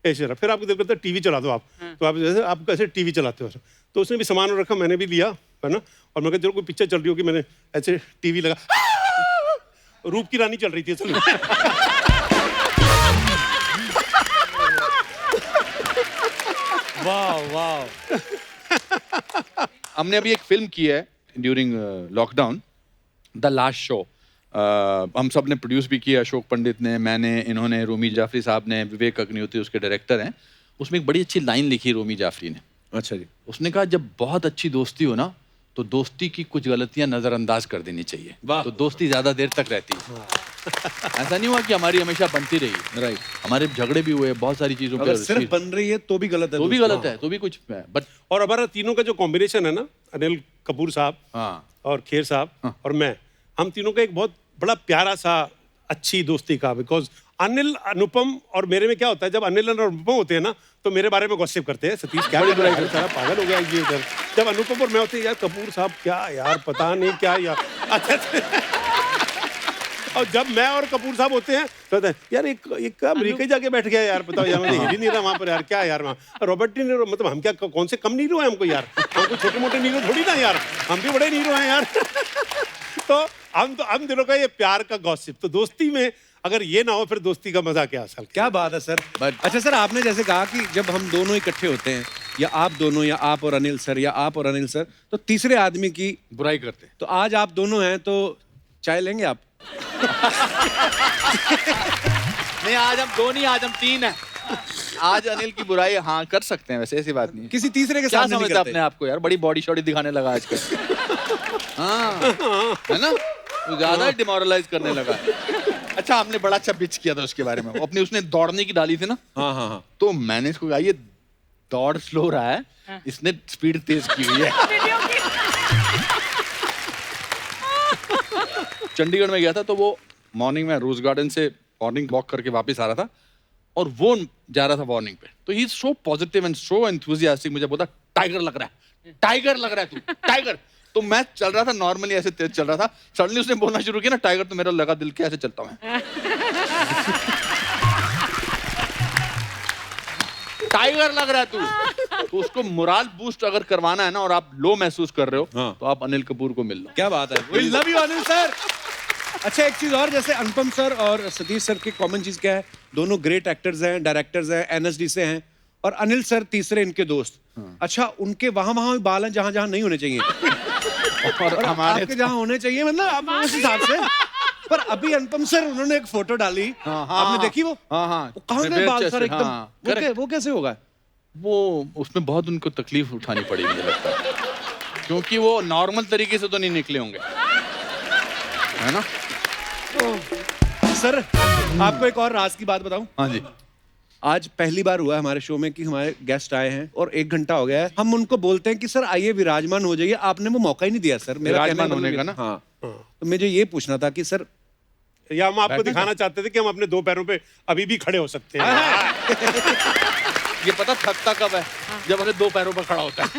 ऐसे रहा। फिर आपको दिल करता है टीवी चला दो आप, तो आप जैसे आप कैसे टीवी चलाते हो। तो उसने भी सामान रखा, मैंने भी लिया, है ना। और मैं कहता चलो कोई पिक्चर चल रही होगी, मैंने ऐसे टीवी लगा, रूप की रानी चल रही थी असल। वाह। हमने अभी एक फिल्म की है during lockdown, the last show. हम सब ने प्रोड्यूस भी किया, अशोक पंडित ने, मैंने, इन्होंने, रोमी जाफरी साहब ने, विवेक अग्निहोत्री उसके डायरेक्टर हैं। उसमें एक बड़ी अच्छी लाइन लिखी रोमी जाफरी ने। अच्छा जी। उसने कहा जब बहुत अच्छी दोस्ती हो ना, तो दोस्ती की कुछ गलतियां नजरअंदाज कर देनी चाहिए, तो दोस्ती ज्यादा देर तक रहती है। ऐसा नहीं हुआ कि हमारी हमेशा बनती रही, राइट। हमारे झगड़े भी हुए बहुत सारी चीजों अगर पे, सिर्फ बन रही है तो भी गलत है, तो भी गलत है, तो भी कुछ है। बट और हमारा तीनों का जो कॉम्बिनेशन है ना, अनिल कपूर साहब हाँ, और खेर साहब और मैं, हम तीनों का एक बहुत बड़ा प्यारा सा अच्छी दोस्ती का। बिकॉज अनिल, अनुपम और मेरे में क्या होता है, जब अनिल और अनुपम होते हैं ना तो मेरे बारे में गॉसिप करते हैं, सतीश क्या कर रहा है, सारा पागल हो गया ये उधर। जब अनुपम और मैं होते हैं, यार कपूर साहब क्या यार, पता नहीं क्या यार। अच्छा। और जब मैं और कपूर साहब होते हैं तो कहते हैं यार एक अमेरिका जाके बैठ गया यार, बताओ यार, मैं हिल ही नहीं रहा वहां पर यार, क्या यार वहाँ रॉबर्ट डी नीरो, मतलब हम क्या कौन से कम नीरो हैं हमको यार, हम कोई छोटे मोटे नीरो थोड़ी ना यार, हम भी बड़े नीरो हैं यार। तो हम दिनों का ये प्यार का गॉसिप। तो दोस्ती में अगर ये ना हो फिर दोस्ती का मजा क्या असल। क्या बात है सर। अच्छा सर, आपने जैसे कहा कि जब हम दोनों इकट्ठे होते हैं, या आप दोनों, या आप और अनिल सर, या आप और अनिल सर, तो तीसरे आदमी की बुराई करते हैं। तो आज आप दोनों हैं, तो चाय लेंगे आप? नहीं, आज हम 2 नहीं, आज हम 3 हैं। आज अनिल की बुराई हाँ कर सकते हैं, वैसे ऐसी बात नहीं है। किसी तीसरे के क्या सामने नहीं समझता करते। अपने आप को यार, बड़ी बॉडी शॉडी दिखाने लगा आजकल। हाँ, है ना। वो ज्यादा डिमोरलाइज करने लगा। अच्छा, आपने बड़ा अच्छा पिच किया था उसके बारे में। वो अपनी उसने दौड़ने की डाली थी ना, हाँ हाँ हाँ। तो मैंने इसको कहा ये दौड़ स्लो रहा है, इसने स्पीड तेज की हुई है। वीडियो की चंडीगढ़ में गया था, तो वो मॉर्निंग में रोज गार्डन से मॉर्निंग वॉक करके वापस आ रहा था, और वो जा रहा था मॉर्निंग पे, तो he is so positive and so enthusiastic. मुझे बोला टाइगर लग रहा है, टाइगर लग रहा है तू, टाइगर। तो मैं चल रहा था नॉर्मली, ऐसे तेज चल रहा था, सडनली उसने बोलना शुरू किया ना टाइगर, तो मेरा लगा दिल के ऐसे चलता हूँ टाइगर लग रहा है तू। तो उसको मोरल बूस्ट अगर करवाना है ना, और आप लो महसूस कर रहे हो, हाँ। तो आप अनिल कपूर को मिल लो। क्या बात है, we love you Anil sir. अच्छा, एक चीज और, जैसे अनुपम सर और सतीश सर की कॉमन चीज क्या है, दोनों ग्रेट एक्टर्स हैं, डायरेक्टर्स हैं, एनएसडी से हैं, और अनिल सर तीसरे इनके दोस्त। अच्छा, उनके वहां वहां भी बाल हैं जहां जहां नहीं होने चाहिए, और हमारे आपके जहां होने चाहिए, मतलब आप उस हिसाब से। पर अभी अनुपम सर उन्होंने एक फोटो डाली, आपने देखी वो? हाँ हाँ, वो कहाँ गए बाल सर एकदम? हाँ, वो कैसे होगा? वो उसमें बहुत उनको तकलीफ उठानी पड़ी मुझे लगता है, क्योंकि वो नॉर्मल तरीके से तो नहीं निकले होंगे, है ना? सर, आपको एक और राज की बात बताऊं? हाँ जी। आज पहली बार हुआ है हमारे शो में कि हमारे गेस्ट आए हैं और 1 घंटा हो गया है, हम उनको बोलते हैं कि सर आइए विराजमान हो जाइए, आपने वो मौका ही नहीं दिया सर। मेरा विराजमान कहने होने का मतलब ना? हाँ, तो मुझे ये पूछना था कि सर, या हम आपको दिखाना चाहते थे कि हम अपने 2 पैरों पे अभी भी खड़े हो सकते हैं। ये पता थकता कब है? जब अपने 2 पैरों पर खड़ा होता है।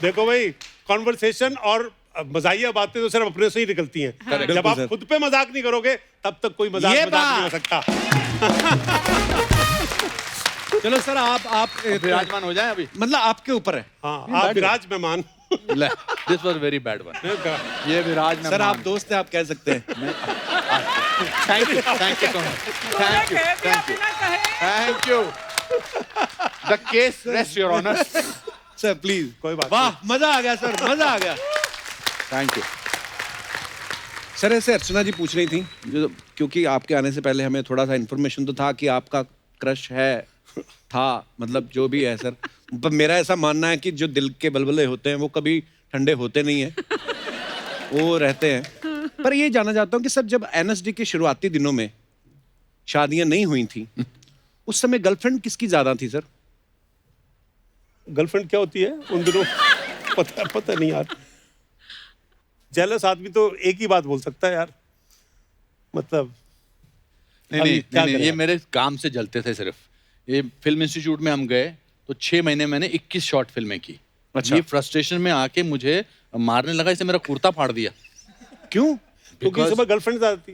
देखो भाई, कॉन्वर्सेशन और मजाकिया बातें तो सिर्फ अपने से ही निकलती हैं। जब बिल्कुल आप सर। खुद पे मजाक नहीं करोगे, तब तक कोई मजाक ये नहीं हो सकता। चलो सर, आप विराजमान हो जाए अभी। मतलब आपके ऊपर है हाँ, आप विराज मेहमान। This was very bad one. ये विराज में सर, आप दोस्त हैं, आप कह सकते हैं। Thank you so much, thank you, thank you. The case rest your honour. Sir please, कोई बात वाह, मजा आ गया सर, मजा आ गया। Thank you. सर, ऐसे अर्चना जी पूछ रही थी, जो क्योंकि आपके आने से पहले हमें थोड़ा सा इन्फॉर्मेशन तो था कि आपका क्रश है, था, मतलब जो भी है सर, पर मेरा ऐसा मानना है कि जो दिल के बलबले होते हैं वो कभी ठंडे होते नहीं हैं, वो रहते हैं। पर ये जानना चाहता हूँ कि सर, जब एनएसडी के शुरुआती दिनों में शादियां नहीं हुई थी, उस समय गर्लफ्रेंड किसकी ज्यादा थी सर? गर्लफ्रेंड क्या होती है उन दिनों? पता नहीं यार। जेलस आदमी तो एक ही बात बोल सकता है यार, मतलब नहीं अभी नहीं, क्या नहीं, करें ये आप? मेरे काम से जलते थे सिर्फ। ये फिल्म इंस्टीट्यूट में हम गए तो 6 महीने मैंने 21 शॉर्ट फिल्में की। अच्छा। ये फ्रस्ट्रेशन में आके मुझे मारने लगा, इसे मेरा कुर्ता फाड़ दिया। क्यों? क्योंकि Because- सुबह गर्लफ्रेंड आती,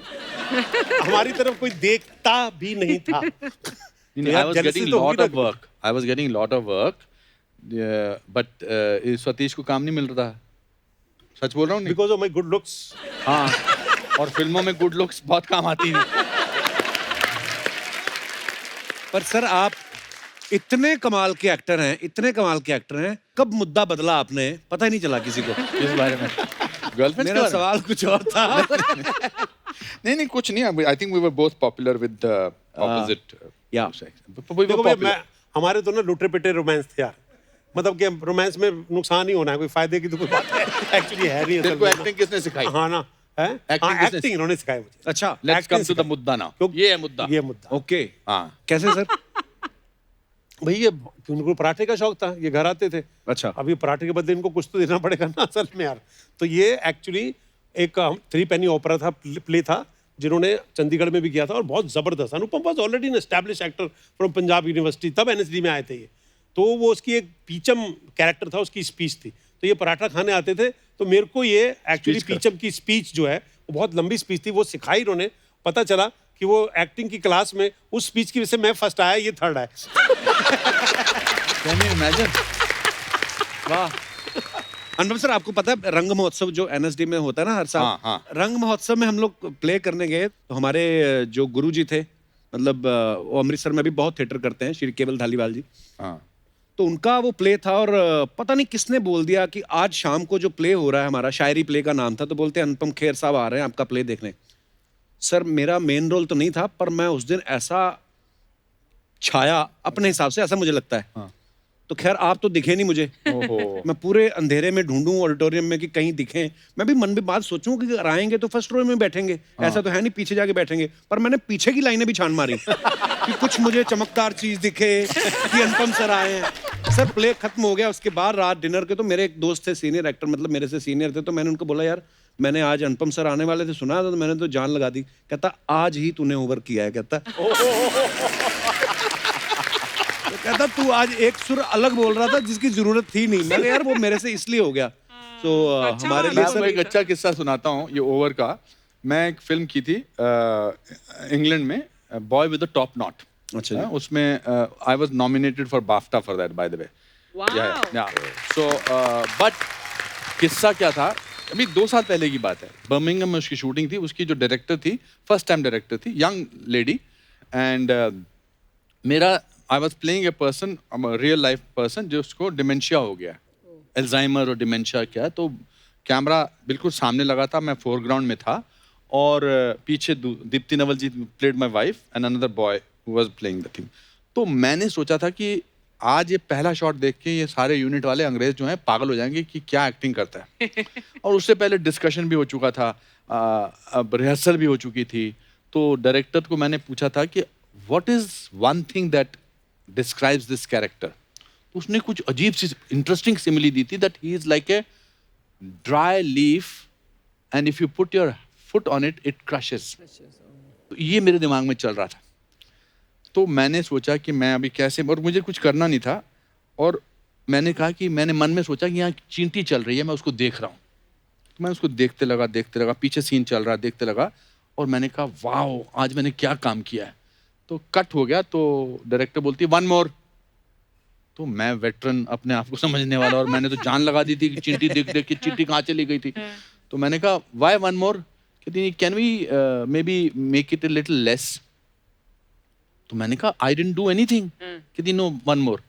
हमारी तरफ कोई देखता भी नहीं था। I यार, was jealousy getting तो lot होगी of work. I was getting lot of work. But Satish को काम नहीं मिल रहा था। सच बोल रहा हूँ नहीं? Because of my good looks. हाँ, और फिल्मों में गुड लुक्स बहुत काम आती हैं। पर सर, आप इतने कमाल के एक्टर हैं, इतने कमाल के एक्टर हैं, कब मुद्दा बदला आपने, पता ही नहीं चला किसी को। इस बारे में गर्लफ्रेंड मेरा सवाल कुछ और था। नहीं नहीं, कुछ नहीं। I think we were both popular with opposite Yeah. देखो भाई, हमारे तो ना लुटे पिटे रोमांस थे यार, मतलब कि रोमांस में नुकसान ही होना है, कोई फायदे की तो कोई बात है एक्चुअली है नहीं। तेरे को एक्टिंग किसने सिखाई? हाँ ना, है Acting किसने- एक्टिंग इन्होंने सिखाई मुझे। अच्छा, let's come acting to the सिखाई। मुद्दा नाउ। क्यों- ये है मुद्दा। ये मुद्दा ओके, हाँ, कैसे सर? भाई, ये उनको पराठे का शौक था, ये घर आते थे। अच्छा, अभी पराठे के बदले इनको कुछ तो देना पड़ेगा ना असल में यार। तो ये एक्चुअली एक 3 पेनी ओपेरा था, प्ले था, जिन्होंने चंडीगढ़ में भी किया था और बहुत जबरदस्त। Anupam was already an establish actor from Punjab university, तब एनएसडी में आए थे ये। तो वो उसकी एक पीचम कैरेक्टर था, उसकी स्पीच थी, तो ये पराठा खाने आते थे, तो मेरे को ये एक्चुअली पीचम की स्पीच जो है वो बहुत लंबी स्पीच थी, वो सिखाई इन्होंने। पता चला कि वो एक्टिंग की क्लास में उस स्पीच की वजह से मैं फर्स्ट आया, ये थर्ड आया। Can you imagine? वाह। अनुपम सर, आपको पता है रंग महोत्सव जो एनएसडी में होता है ना हर साल, हाँ, हाँ। रंग महोत्सव में हम लोग प्ले करने गए, तो हमारे जो गुरुजी थे, मतलब वो अमृतसर में भी बहुत थिएटर करते हैं, श्री केवल धालीवाल जी, हाँ, तो उनका वो प्ले था, और पता नहीं किसने बोल दिया कि आज शाम को जो प्ले हो रहा है हमारा, शायरी प्ले का नाम था, तो बोलते हैं अनुपम खेर साहब आ रहे हैं आपका प्ले देखने। सर, मेरा मेन रोल तो नहीं था, पर मैं उस दिन ऐसा छाया अपने हिसाब से, ऐसा मुझे लगता है। हाँ। तो खैर आप तो दिखे नहीं मुझे। ओहो। मैं पूरे अंधेरे में ढूंढूं ऑडिटोरियम में कि कहीं दिखें। मैं भी मन में बात सोचूं कि अगर आएंगे तो फर्स्ट रो में बैठेंगे, ऐसा तो है नहीं पीछे जाके बैठेंगे। पर मैंने पीछे की लाइनें भी छान मारी कि कुछ मुझे चमकदार चीज दिखे कि अनुपम सर आए हैं। सर प्ले खत्म हो गया, उसके बाद रात डिनर के तो मेरे एक दोस्त थे सीनियर एक्टर, मतलब मेरे से सीनियर थे, तो मैंने उनको बोला यार मैंने आज अनुपम सर आने वाले थे सुना था, तो मैंने तो जान लगा दी। कहता आज ही तूने ओवर किया है। कहता तो कहता तू आज एक सुर अलग बोल रहा था जिसकी जरूरत थी नहीं। मैंने यार वो मेरे से इसलिए हो गया। तो अच्छा हमारे हुआ लिए मैं आपको एक अच्छा किस्सा सुनाता हूँ ये ओवर का। मैं एक फिल्म की थी इंग्लैंड में, boy with the top not. अच्छा जी। उसमें I was nominated for BAFTA for that by the way. Wow. So but किस्सा क्या था, अभी 2 साल पहले की बात है, बर्मिंघम में उसकी शूटिंग थी। उसकी जो डायरेक्टर थी, फर्स्ट टाइम डायरेक्टर थी, यंग लेडी, एंड मेरा I was playing a person, real life person जिसको डिमेंशिया हो गया, एल्जाइमर और डिमेंशिया क्या है। तो कैमरा बिल्कुल सामने लगा था, मैं फोरग्राउंड में था, और पीछे Deepti Naval ji played my wife and another boy who was playing the thing. तो मैंने सोचा था कि आज ये पहला शॉट देख के ये सारे यूनिट वाले अंग्रेज जो हैं पागल हो जाएंगे कि क्या एक्टिंग करता है। और उससे पहले डिस्कशन भी हो चुका था, अब रिहर्सल भी हो चुकी थी। तो डायरेक्टर को मैंने पूछा था कि what is one thing that describes this character. तो उसने कुछ अजीब सी इंटरेस्टिंग सिमिली दी थी, that he is like a dry leaf and if you put your foot on it it crushes. तो ये मेरे दिमाग में चल रहा था। तो मैंने सोचा कि मैं अभी कैसे, और मुझे कुछ करना नहीं था, और मैंने कहा कि मैंने मन में सोचा कि यहाँ चींटी चल रही है, मैं उसको देख रहा हूँ। तो मैं उसको देखते लगा, पीछे सीन चल रहा, देखते लगा, और मैंने कहा वाओ आज मैंने क्या काम किया है। तो कट हो गया, तो डायरेक्टर बोलती है 1 मोर। तो मैं वेटरन अपने आप को समझने वाला, और मैंने तो जान लगा दी थी कि चींटी देख देख के चींटी कहाँ चली गई थी। तो मैंने कहा वाई 1 मोर। कहती can we maybe make it a little less. तो मैंने कहा आई डिडंट डू एनीथिंग। कहती नो 1 मोर।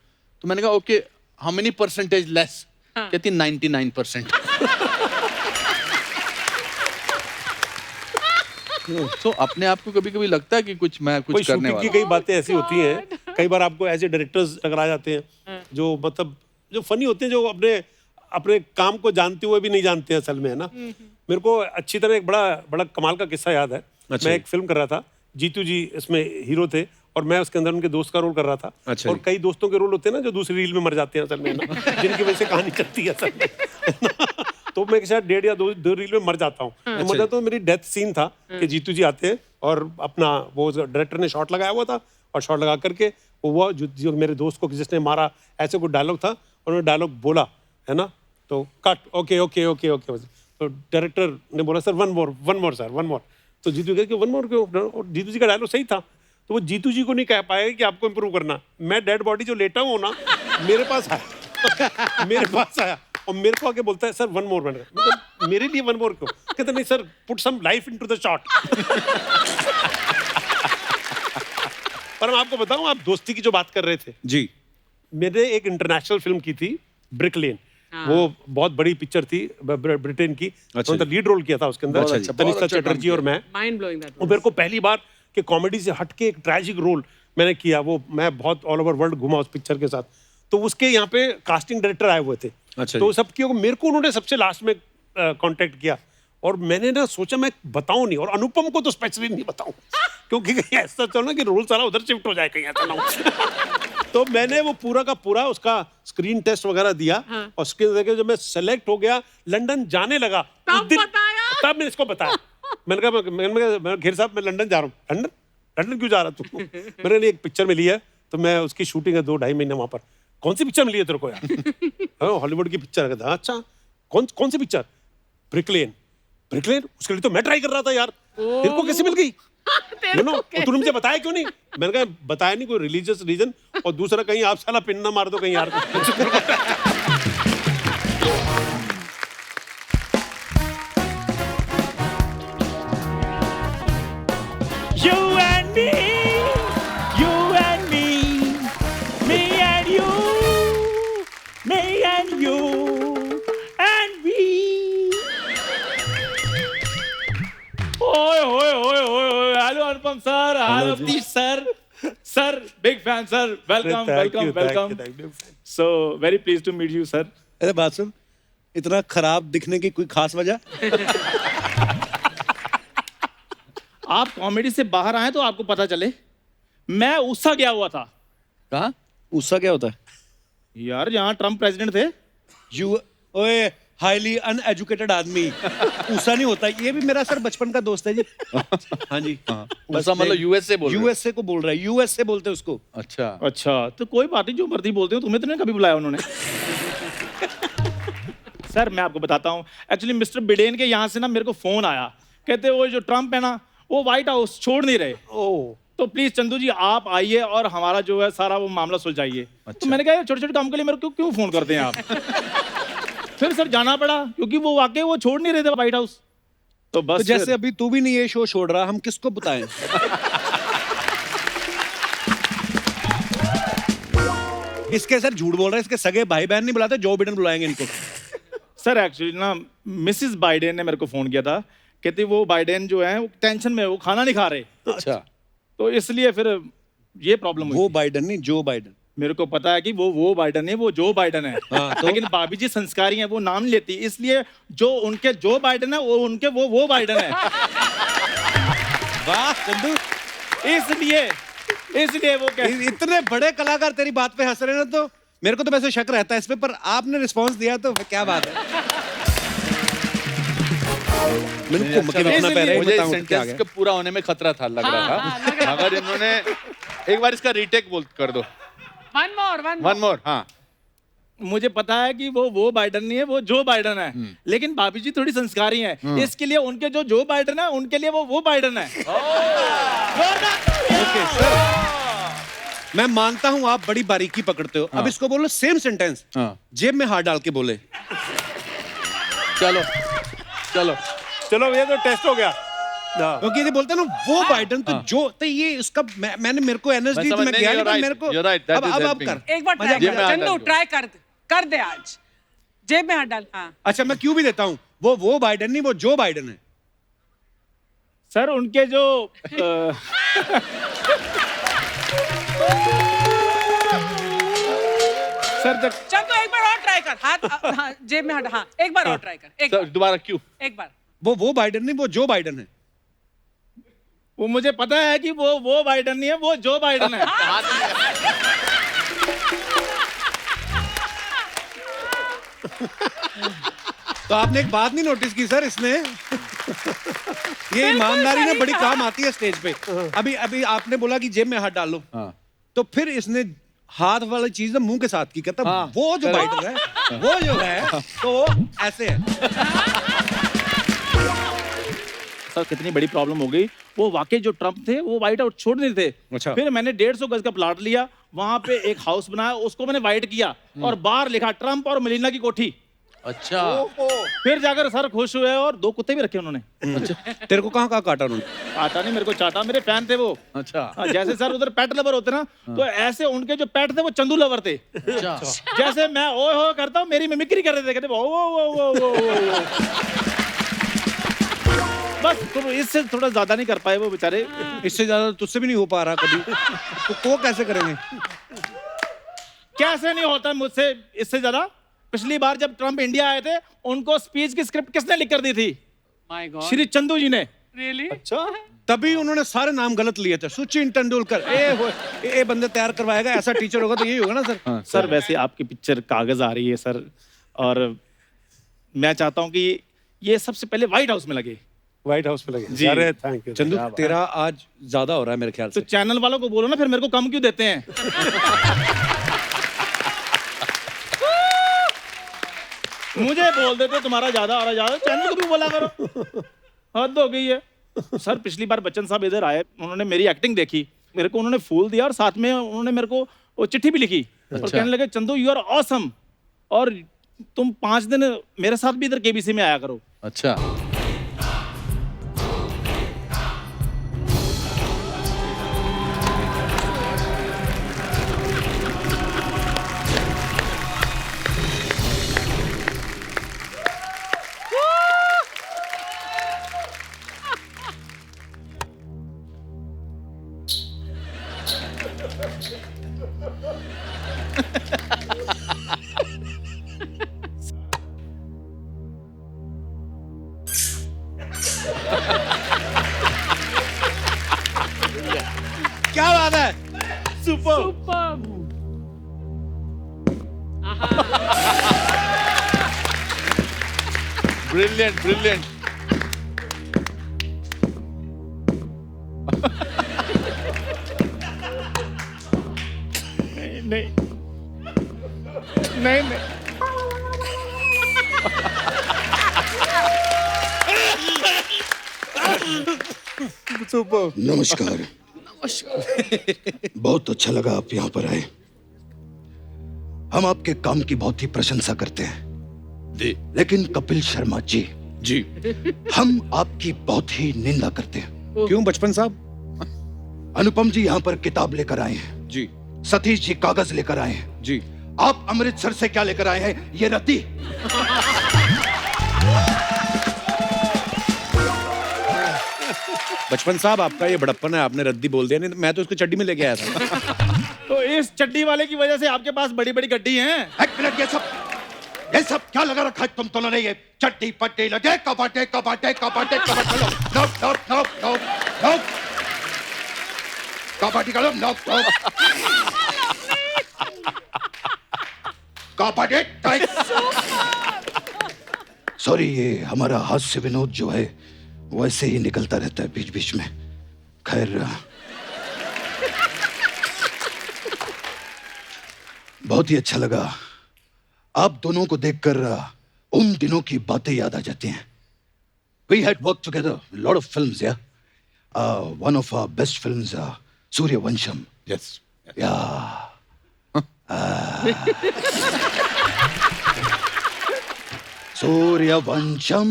तो मैंने कहा okay how many percentage less. कहती 99%। तो अपने आप को कभी कभी लगता है कि कुछ मैं कोई कुछ करने शूटिंग की वाला कई बातें ऐसी होती हैं, कई बार आपको ऐसे डायरेक्टर्स अगर आ जाते हैं जो मतलब जो फनी होते हैं, जो अपने अपने काम को जानते हुए भी नहीं जानते हैं असल में, है ना। मेरे को अच्छी तरह एक बड़ा बड़ा कमाल का किस्सा याद है। अच्छा। मैं एक फिल्म कर रहा था, जीतू जी इसमें हीरो थे, और मैं उसके अंदर उनके दोस्त का रोल कर रहा था। अच्छा और जी। कई दोस्तों के रोल होते हैं ना जो दूसरी रील में मर जाते हैं असल में, ना, जिनकी वजह से कहानी चलती है असल में। तो मैं शायद 1.5 या 2 रील में मर जाता हूँ। तो मर जाता हूँ, मेरी डेथ सीन था कि जीतू जी आते हैं और अपना वो डायरेक्टर ने शॉट लगाया हुआ था, और शॉट लगा करके वो जो मेरे दोस्त को जिसने मारा ऐसे कोई डायलॉग था, और उन्होंने डायलॉग बोला, है ना। तो cut, okay okay okay okay. तो डायरेक्टर ने बोला सर 1 मोर सर 1 मोर। तो जीतू कह कि 1 मोर क्यों? और जीतू जी का डायलॉग सही था, तो वो जीतू जी को नहीं कह पाए कि आपको इंप्रूव करना। मैं डेड बॉडी जो लेटा हूँ ना, मेरे पास आया मेरे पास आया और मेरे को आके बोलता है सर 1 मोर। मैंने कहा मेरे लिए 1 मोर क्यों? कहता नहीं sir put some life into the shot. पर मैं आपको बताऊं, आप दोस्ती की जो बात कर रहे थे जी। मैंने एक इंटरनेशनल फिल्म की थी ब्रिक लेन। वो बहुत बड़ी पिक्चर थी ब्रिटेन की। अच्छा तो लीड रोल किया था उसके अंदर अच्छा जी। तनिष्का चटर्जी और मैं। Mind blowing that और was. मेरे को पहली बार कि कॉमेडी से हटके एक ट्रैजिक रोल मैंने किया। वो मैं बहुत ऑल ओवर वर्ल्ड घूमा उस पिक्चर के साथ। तो उसके यहाँ पे कास्टिंग डायरेक्टर आए हुए थे। अच्छा तो जी। सब किया, मेरे को उन्होंने सबसे लास्ट में कांटेक्ट किया, और मैंने ना सोचा मैं बताऊं नहीं, और अनुपम को तो स्पेशली नहीं बताऊं क्योंकि कहीं ऐसा चलो ना कि रोल सारा उधर शिफ्ट हो जाए, कहीं ऐसा ना हो। तो मैंने वो पूरा का पूरा उसका स्क्रीन टेस्ट वगैरह दिया, और स्क्रीन देके जब मैं सेलेक्ट हो गया, लंदन जाने लगा, तब उस दिन- बताया? तब मैंने इसको बताया। मैंने कहा घेर साहब मैं लंदन जा रहा हूँ। लंदन लंदन क्यों जा रहा तू? मैंने लिए एक पिक्चर में लिया है, तो मैं उसकी शूटिंग है 2-2.5 महीने वहां पर। कौन सी पिक्चर में ली है तेरे को यार? हॉलीवुड की पिक्चर है। अच्छा कौन सी पिक्चर? ब्रिक लेन। उसके लिए तो मैं ट्राई कर रहा था यार, तेरे को कैसे मिल गई? तेरे को तूने मुझे बताया क्यों नहीं? मैंने कहा बताया नहीं, कोई रिलीजियस रीजन, और दूसरा कहीं आप साला पिन ना मार दो कहीं यार। You and me, you and me, me and you, me and you, and we. ओए ओए ओए ओए ओए, hello Anupam sir, hello Atish sir, sir Big fan, sir. Welcome, welcome, welcome. So very pleased to meet you, sir. अरे बात सुन, इतना खराब दिखने की कोई खास वजह? आप कॉमेडी से बाहर आए तो आपको पता चले। मैं उस्सा गया हुआ था। कहाँ? उसका क्या होता है? यार यहाँ ट्रम्प प्रेसिडेंट थे। यू ओए हाईली अनएजुकेटेड आदमी। ऊसा नहीं होता। ये भी मेरा सर बचपन का दोस्त है जी। हाँ जी। USA मतलब यूएसए बोल रहे हो? यूएसए को बोल रहा है, यूएसए बोलते हैं उसको। अच्छा। अच्छा तो कोई बात नहीं, जो मर्जी बोलते हो। तुम्हें तो नहीं कभी बुलाया उन्होंने। सर मैं आपको बताता हूँ, एक्चुअली मिस्टर बिडेन के यहाँ से ना मेरे को फोन आया, कहते वो जो ट्रम्प है ना वो व्हाइट हाउस छोड़ नहीं रहे। तो प्लीज चंदू जी आप आइए और हमारा जो है सारा वो मामला सुलझाइए। तो मैंने कहा छोटे छोटे काम के लिए मेरे को क्यों फोन करते हैं आप? फिर सर जाना पड़ा क्योंकि वो वाकई वो छोड़ नहीं रहे थे व्हाइट हाउस। तो बस तो जैसे अभी तू भी नहीं ये शो छोड़ रहा, हम किसको बताएं? इसके सर झूठ बोल रहे हैं, इसके सगे भाई बहन नहीं बुलाते, जो बिडेन बुलाएंगे इनको। सर एक्चुअली ना मिसिस बाइडेन ने मेरे को फोन किया था, कहती वो बाइडेन जो है वो टेंशन में है, वो खाना नहीं खा रहे। अच्छा। तो इसलिए फिर ये प्रॉब्लम हुई। वो बाइडेन नहीं, जो बाइडेन। मेरे को पता है कि वो बाइडेन नहीं, वो जो बाइडेन है। तो? लेकिन भाभी जी संस्कारी हैं, वो नाम नहीं लेती, इसलिए जो उनके जो बाइडेन है वो उनके वो बाइडेन है। वाह चंदू, इसलिए वो इतने बड़े कलाकार तेरी बात पे हंस रहे हैं ना, तो मेरे को तो वैसे शक रहता है इस पे, पर आपने रिस्पांस दिया तो क्या बात है। मुझे इस सेंटेंस के पूरा होने में खतरा था, लग रहा था। अगर इन्होंने एक बार इसका रीटेक बोल कर दो। One more. हाँ मुझे पता है कि वो बाइडेन नहीं है, वो जो बाइडेन है। लेकिन भाभी जी थोड़ी संस्कारी हैं, इसके लिए उनके जो बाइडेन है उनके लिए वो बाइडेन है। ओके सर, मैं मानता हूं आप बड़ी बारीकी पकड़ते हो। अब इसको बोलो सेम सेंटेंस जेब में हाथ डाल के बोले। चलो चलो चलो ये तो टेस्ट हो गया। क्योंकि ये बोलते हैं ना वो बाइडेन, तो जो तो ये उसका मैंने मेरे को एनर्जी दी, तो मैं गया नहीं, मेरे को अब कर एक बार ट्राई कर चंदू, ट्राई कर दे आज। जेब में हाथ डाल। हाँ अच्छा मैं क्यों भी देता हूँ, वो बाइडेन नहीं, वो जो बाइडेन है। सर उनके जो सर चल तो एक बार और ट्राई कर। हाथ जेब में हाथ। हाँ एक बार और ट्राई कर। एक बार दोबारा क्यों? एक बार। वो बाइडेन नहीं, वो जो बाइडेन है। वो मुझे पता है कि वो बाइडेन नहीं है, वो जो बाइडेन है। तो आपने एक बात नहीं नोटिस की सर, इसने ये ईमानदारी ना बड़ी काम आती है स्टेज पे। अभी आपने बोला कि जेब में हाथ डालो, तो फिर इसने हाथ वाली चीज ना मुंह के साथ की, कहता वो जो बाइडेन है वो जो है तो ऐसे है। सर कितनी बड़ी प्रॉब्लम हो गई। वो वाकई जो ट्रम्प थे वो व्हाइट हाउस छोड़ नहीं थे। अच्छा। फिर मैंने 150 गज का प्लॉट लिया, वहां पे एक हाउस बनाया, उसको मैंने व्हाइट किया और बाहर लिखा ट्रम्प और मेलिना की कोठी। अच्छा। फिर जाकर सर खुश हुए और 2 कुत्ते भी रखे उन्होंने। अच्छा तेरे को कहाँ काटा उन्होंने? काटा नहीं, मेरे को चाटा, मेरे फैन थे वो। अच्छा। जैसे सर उधर पेट लवर होते ना, तो ऐसे उनके जो पेट थे वो चंदू लवर थे। अच्छा। जैसे मैं ओए हो करता हूँ, मेरी मिमिक्री कर रहे थे, कहते वो। बस तो इससे थोड़ा ज्यादा नहीं कर पाए वो बेचारे। इससे ज्यादा तुझसे भी नहीं हो पा रहा कभी, तो को कैसे करेंगे? कैसे नहीं होता मुझसे इससे ज्यादा। पिछली बार जब ट्रम्प इंडिया आए थे, उनको स्पीच की स्क्रिप्ट किसने लिख कर दी थी? माय गॉड, श्री चंदू जी ने। रियली? अच्छा तभी उन्होंने सारे नाम गलत लिए थे। सचिन तेंदुलकर ये बंदे तैयार करवाएगा, ऐसा टीचर होगा तो यही होगा ना सर। सर वैसे आपकी पिक्चर कागज आ रही है सर, और मैं चाहता हूँ कि ये सबसे पहले व्हाइट हाउस में लगे। व्हाइट हाउस पे लगे जी। अरे थैंक यू चंदू तेरा आज ज्यादा हो रहा है मेरे ख्याल तो से। चैनल वालों को बोलो ना, फिर मेरे को कम क्यों देते हैं? मुझे बोल देते तुम्हारा ज्यादा और ज्यादा, चैनल को भी बोला करो। हद हो गई है। सर पिछली बार बच्चन साहब इधर आए, उन्होंने मेरी एक्टिंग देखी, मेरे को उन्होंने फूल दिया और साथ में उन्होंने मेरे को वो चिट्ठी भी लिखी। और कहने लगे चंदू यू आर ऑसम, और तुम 5 दिन मेरे साथ भी इधर केबीसी में आया करो। अच्छा। क्या बात है? सुपर। Superb. Brilliant brilliant. नहीं नहीं नहीं नहीं। नमस्कार। बहुत अच्छा लगा आप यहाँ पर आए। हम आपके काम की बहुत ही प्रशंसा करते हैं, जी लेकिन कपिल शर्मा जी, जी। हम आपकी बहुत ही निंदा करते हैं। क्यों बचपन साहब? अनुपम जी यहाँ पर किताब लेकर आए हैं, जी सतीश जी कागज लेकर आए हैं, जी। आप अमृतसर से क्या लेकर आए हैं? ये रद्दी। बचपन साहब, आपका ये बड़प्पन है, आपने रद्दी बोल दिया। नहीं तो मैं तो उसको चड्डी में लेके आया था। तो इस चड्डी वाले की वजह से आपके पास बड़ी बड़ी गड्डी हैं। एक मिनट, ये सब क्या लगा रखा है तुम दोनों ने? ये चट्टी पट्टी लगे कबाटे कबाटे कबाटे कबाटे। No no no no no, कबाटी करो। नो नो, कबाटे टाइट। सॉरी, ये हमारा हास्य विनोद जो है वो ऐसे ही निकलता रहता है बीच बीच में। खैर, बहुत ही अच्छा लगा आप दोनों को देखकर। उन दिनों की बातें याद आ जाती हैं। We had worked together a lot of films, yeah. One of our best films, Suryavansham. Yes. Yeah. Suryavansham.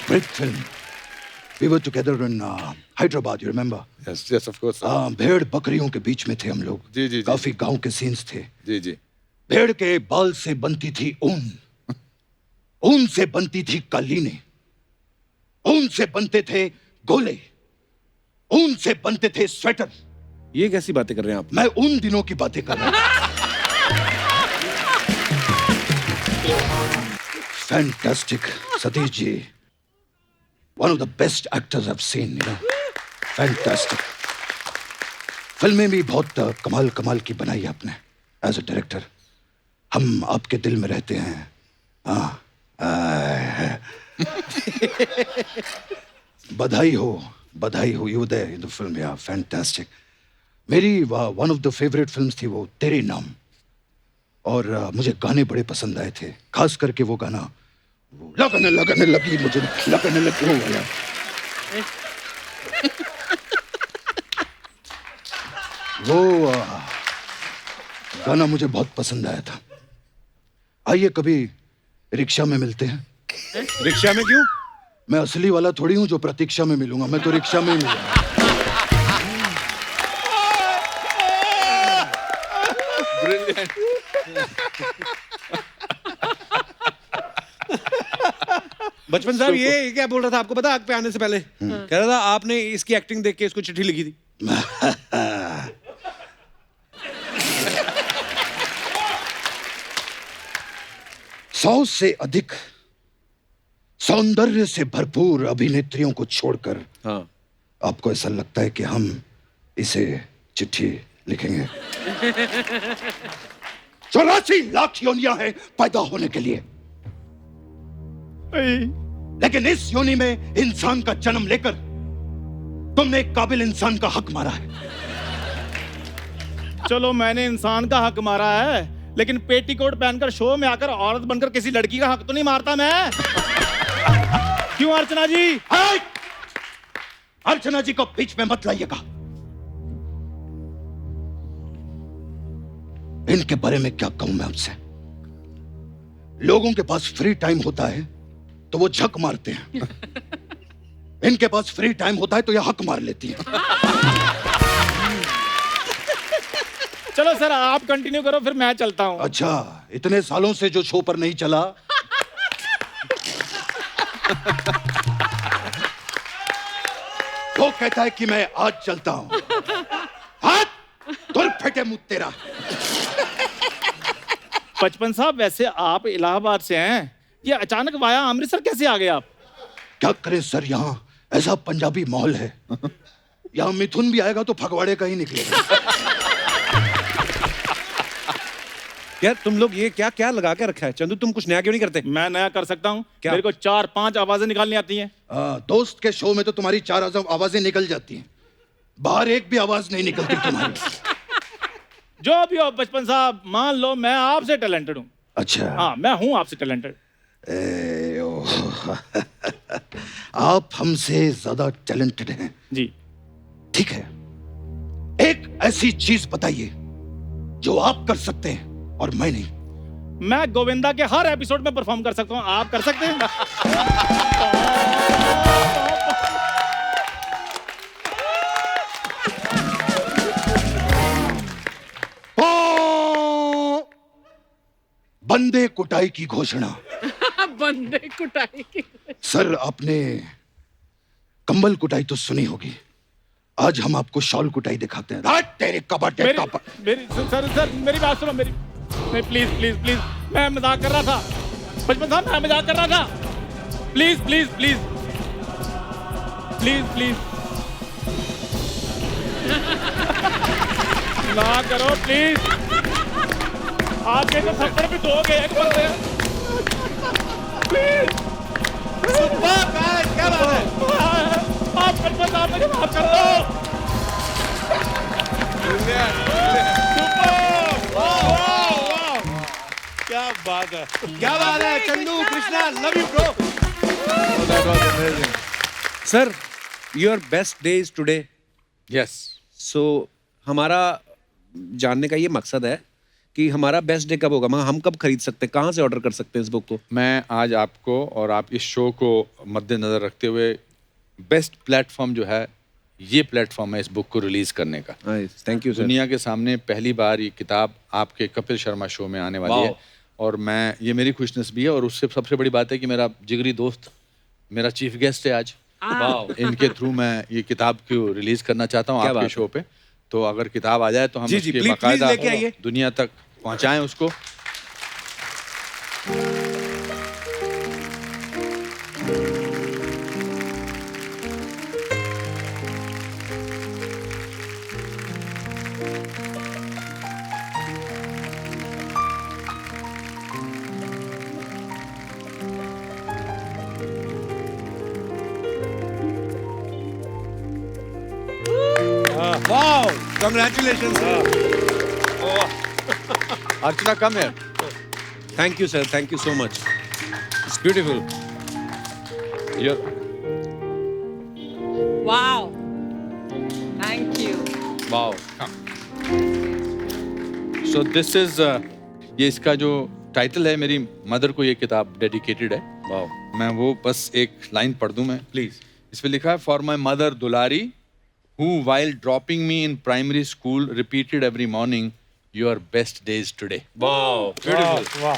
Great film. We were together in Hyderabad, you remember? Yes yes of course. भेड़ बकरियों के बीच में थे हम लोग। जी, जी, जी। काफी गांव के सीन्स थे। जी जी। भेड़ के बाल से बनती थी ऊन, ऊन से बनती थी कालीने, ऊन से बनते थे गोले, ऊन से बनते थे स्वेटर। ये कैसी बातें कर रहे हैं आप? मैं उन दिनों की बातें कर रहा हूं। Fantastic, Satish ji, one of the best actors I've seen, you know. Fantastic. फिल्में भी बहुत कमाल कमाल की बनाई है आपने एज अ डायरेक्टर। हम आपके दिल में रहते हैं। हाँ, बधाई हो। You there in the film, या फैंटास्टिक। मेरी one of the favourite films थी वो तेरे नाम, और मुझे गाने बड़े पसंद आए थे, खास करके वो गाना, वो लगने लगने लगी मुझे, लगने लगी वो वाला। वो गाना मुझे बहुत पसंद आया था। आइए कभी रिक्शा में मिलते हैं। रिक्शा में क्यों? मैं असली वाला थोड़ी हूं जो प्रतीक्षा में मिलूंगा, मैं तो रिक्शा में ही मिलूंगा। ब्रिलियंट। बचपन साहब, ये क्या बोल रहा था आपको पता? आग पे आने से पहले कह रहा था आपने इसकी एक्टिंग देख के इसको चिट्ठी लिखी थी। 100 से अधिक सौंदर्य से भरपूर अभिनेत्रियों को छोड़कर हाँ। आपको ऐसा लगता है कि हम इसे चिट्ठी लिखेंगे? 84 लाख योनियां हैं पैदा होने के लिए, लेकिन इस योनि में इंसान का जन्म लेकर तुमने एक काबिल इंसान का हक मारा है। चलो, मैंने इंसान का हक मारा है, लेकिन पेटीकोट पहनकर शो में आकर औरत बनकर किसी लड़की का हक तो नहीं मारता मैं। क्यों अर्चना जी? हाय! अर्चना जी को बीच में मत लाइएगा। इनके बारे में क्या कहूं मैं आपसे? लोगों के पास फ्री टाइम होता है तो वो झक मारते हैं, इनके पास फ्री टाइम होता है तो ये हक मार लेती हैं। चलो सर, आप कंटिन्यू करो, फिर मैं चलता हूँ। अच्छा, इतने सालों से जो शो पर नहीं चला, वो कहता है कि मैं आज चलता हूं। हाथ तुर फटे मुंह तेरा। बचपन साहब, वैसे आप इलाहाबाद से हैं, ये अचानक वाया अमृतसर कैसे आ गए आप? क्या करें सर, यहाँ ऐसा पंजाबी माहौल है, यहाँ मिथुन भी आएगा तो फगवाड़े का ही निकलेगा। यार तुम लोग ये क्या क्या लगा के रखा है? चंदू तुम कुछ नया क्यों नहीं करते? मैं नया कर सकता हूँ, क्या? मेरे को 4-5 आवाजें निकालनी आती हैं। दोस्त के शो में तो तुम्हारी 4 आवाजें निकल जाती हैं, बाहर एक भी आवाज नहीं निकलती तुम्हारी। जो भी हो बचपन साहब, मान लो मैं आपसे टैलेंटेड हूँ। अच्छा। हाँ, मैं हूँ आपसे टैलेंटेड। आप हमसे ज्यादा टैलेंटेड हैं। जी। ठीक है, एक ऐसी चीज बताइए जो आप कर सकते हैं और मैं नहीं। मैं गोविंदा के हर एपिसोड में परफॉर्म कर सकता हूँ, आप कर सकते हैं? बंदे कुटाई की घोषणा। बंदे कुटाई की। सर, आपने कंबल कुटाई तो सुनी होगी, आज हम आपको शॉल कुटाई दिखाते हैं। रात तेरे कपड़े सर मेरी बात सुनो, मेरी नहीं, प्लीज प्लीज प्लीज, मैं मजाक कर रहा था बचपन साहब, मैं मजाक कर रहा था। Please please please please please ना करो प्लीज। आपके तो थप्पड़ भी दोगे एक बंदे। प्लीज क्या बात है? आप बचपन साहब मुझे माफ कर दो। क्या बात है। क्या बात है Chandu, Krishna, love you bro. Sir, your best day is today. Yes. So हमारा जानने का ये मकसद है कि हमारा बेस्ट डे कब होगा, मगर हम कब खरीद सकते हैं, कहाँ से ऑर्डर कर सकते हैं इस बुक को? मैं आज आपको और आप इस शो को मद्देनजर रखते हुए बेस्ट प्लेटफॉर्म जो है, ये प्लेटफॉर्म है इस बुक को रिलीज करने का। Thank you sir. दुनिया के सामने पहली बार ये किताब आपके कपिल शर्मा शो में आने वाली है, और मैं, ये मेरी खुशनसीबी है, और उससे सबसे बड़ी बात है कि मेरा जिगरी दोस्त मेरा चीफ गेस्ट है आज। इनके थ्रू मैं ये किताब को रिलीज करना चाहता हूँ आपके शो पे। तो अगर किताब आ जाए तो हम जी, उसके प्लीज बाकायदा लेके आइए। दुनिया तक पहुंचाएं उसको। Wow, congratulations. अर्चना कम है। Thank you sir, thank you so much, it's beautiful. Wow. Thank you. Wow. So this is, ये इसका जो टाइटल है, मेरी मदर को ये किताब डेडिकेटेड है। वाओ। मैं वो बस एक लाइन पढ़ दूं मैं, प्लीज। इस पे लिखा है, for my mother Dulari, who while dropping me in primary school repeated every morning, your best days today. Wow, beautiful. वाह।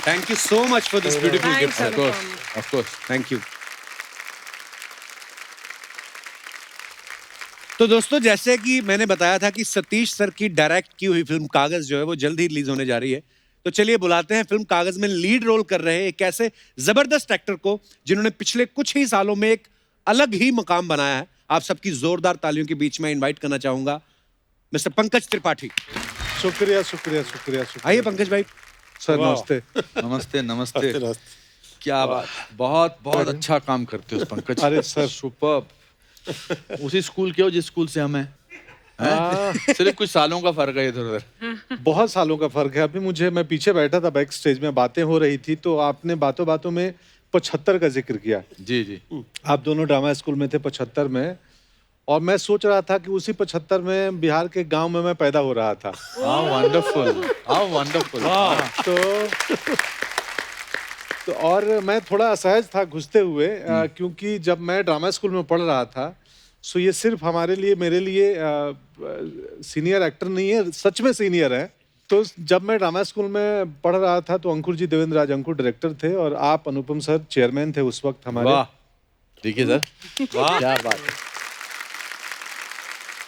Thank you so much for this beautiful Thanks, gift sir. Anupam. Of course. Thank you. तो दोस्तों, जैसे कि मैंने बताया था कि Satish sir की डायरेक्ट की हुई फिल्म कागज जो है वो जल्द ही रिलीज होने जा रही है, तो चलिए बुलाते हैं फिल्म कागज में लीड रोल कर रहे एक ऐसे जबरदस्त एक्टर को जिन्होंने पिछले कुछ ही सालों में एक अलग ही मकाम बनाया है। आप सबकी जोरदार तालियों के बीच में इनवाइट करना चाहूंगा मिस्टर पंकज त्रिपाठी। शुक्रिया शुक्रिया शुक्रिया शुक्रिया। आइए पंकज भाई। सर वाह। नमस्ते। नमस्ते नमस्ते। नमस्ते। क्या बात, बहुत बहुत अच्छा काम करते हो पंकज। अरे सर। सुपर्ब। उसी स्कूल के हो जिस स्कूल से हम हैं? सिर्फ कुछ सालों का फर्क है इधर उधर। बहुत सालों का फर्क है। अभी मैं पीछे बैठा था, बैक स्टेज में बातें हो रही थी, तो आपने बातों बातों में 75 का जिक्र किया। जी जी। आप दोनों ड्रामा स्कूल में थे 75 में, और मैं सोच रहा था कि उसी 75 में बिहार के गांव में मैं पैदा हो रहा था। How wonderful, how wonderful. तो और मैं थोड़ा असहज था घुसते हुए, क्योंकि जब मैं ड्रामा स्कूल में पढ़ रहा था, सो ये सिर्फ हमारे लिए, मेरे लिए सीनियर एक्टर नहीं है, सच में सीनियर है। तो जब मैं ड्रामा स्कूल में पढ़ रहा था तो अंकुर जी, देवेंद्र राज अंकुर डायरेक्टर थे, और आप अनुपम सर चेयरमैन थे उस वक्त हमारे। वाह, ठीक है सर, वाह, क्या बात है।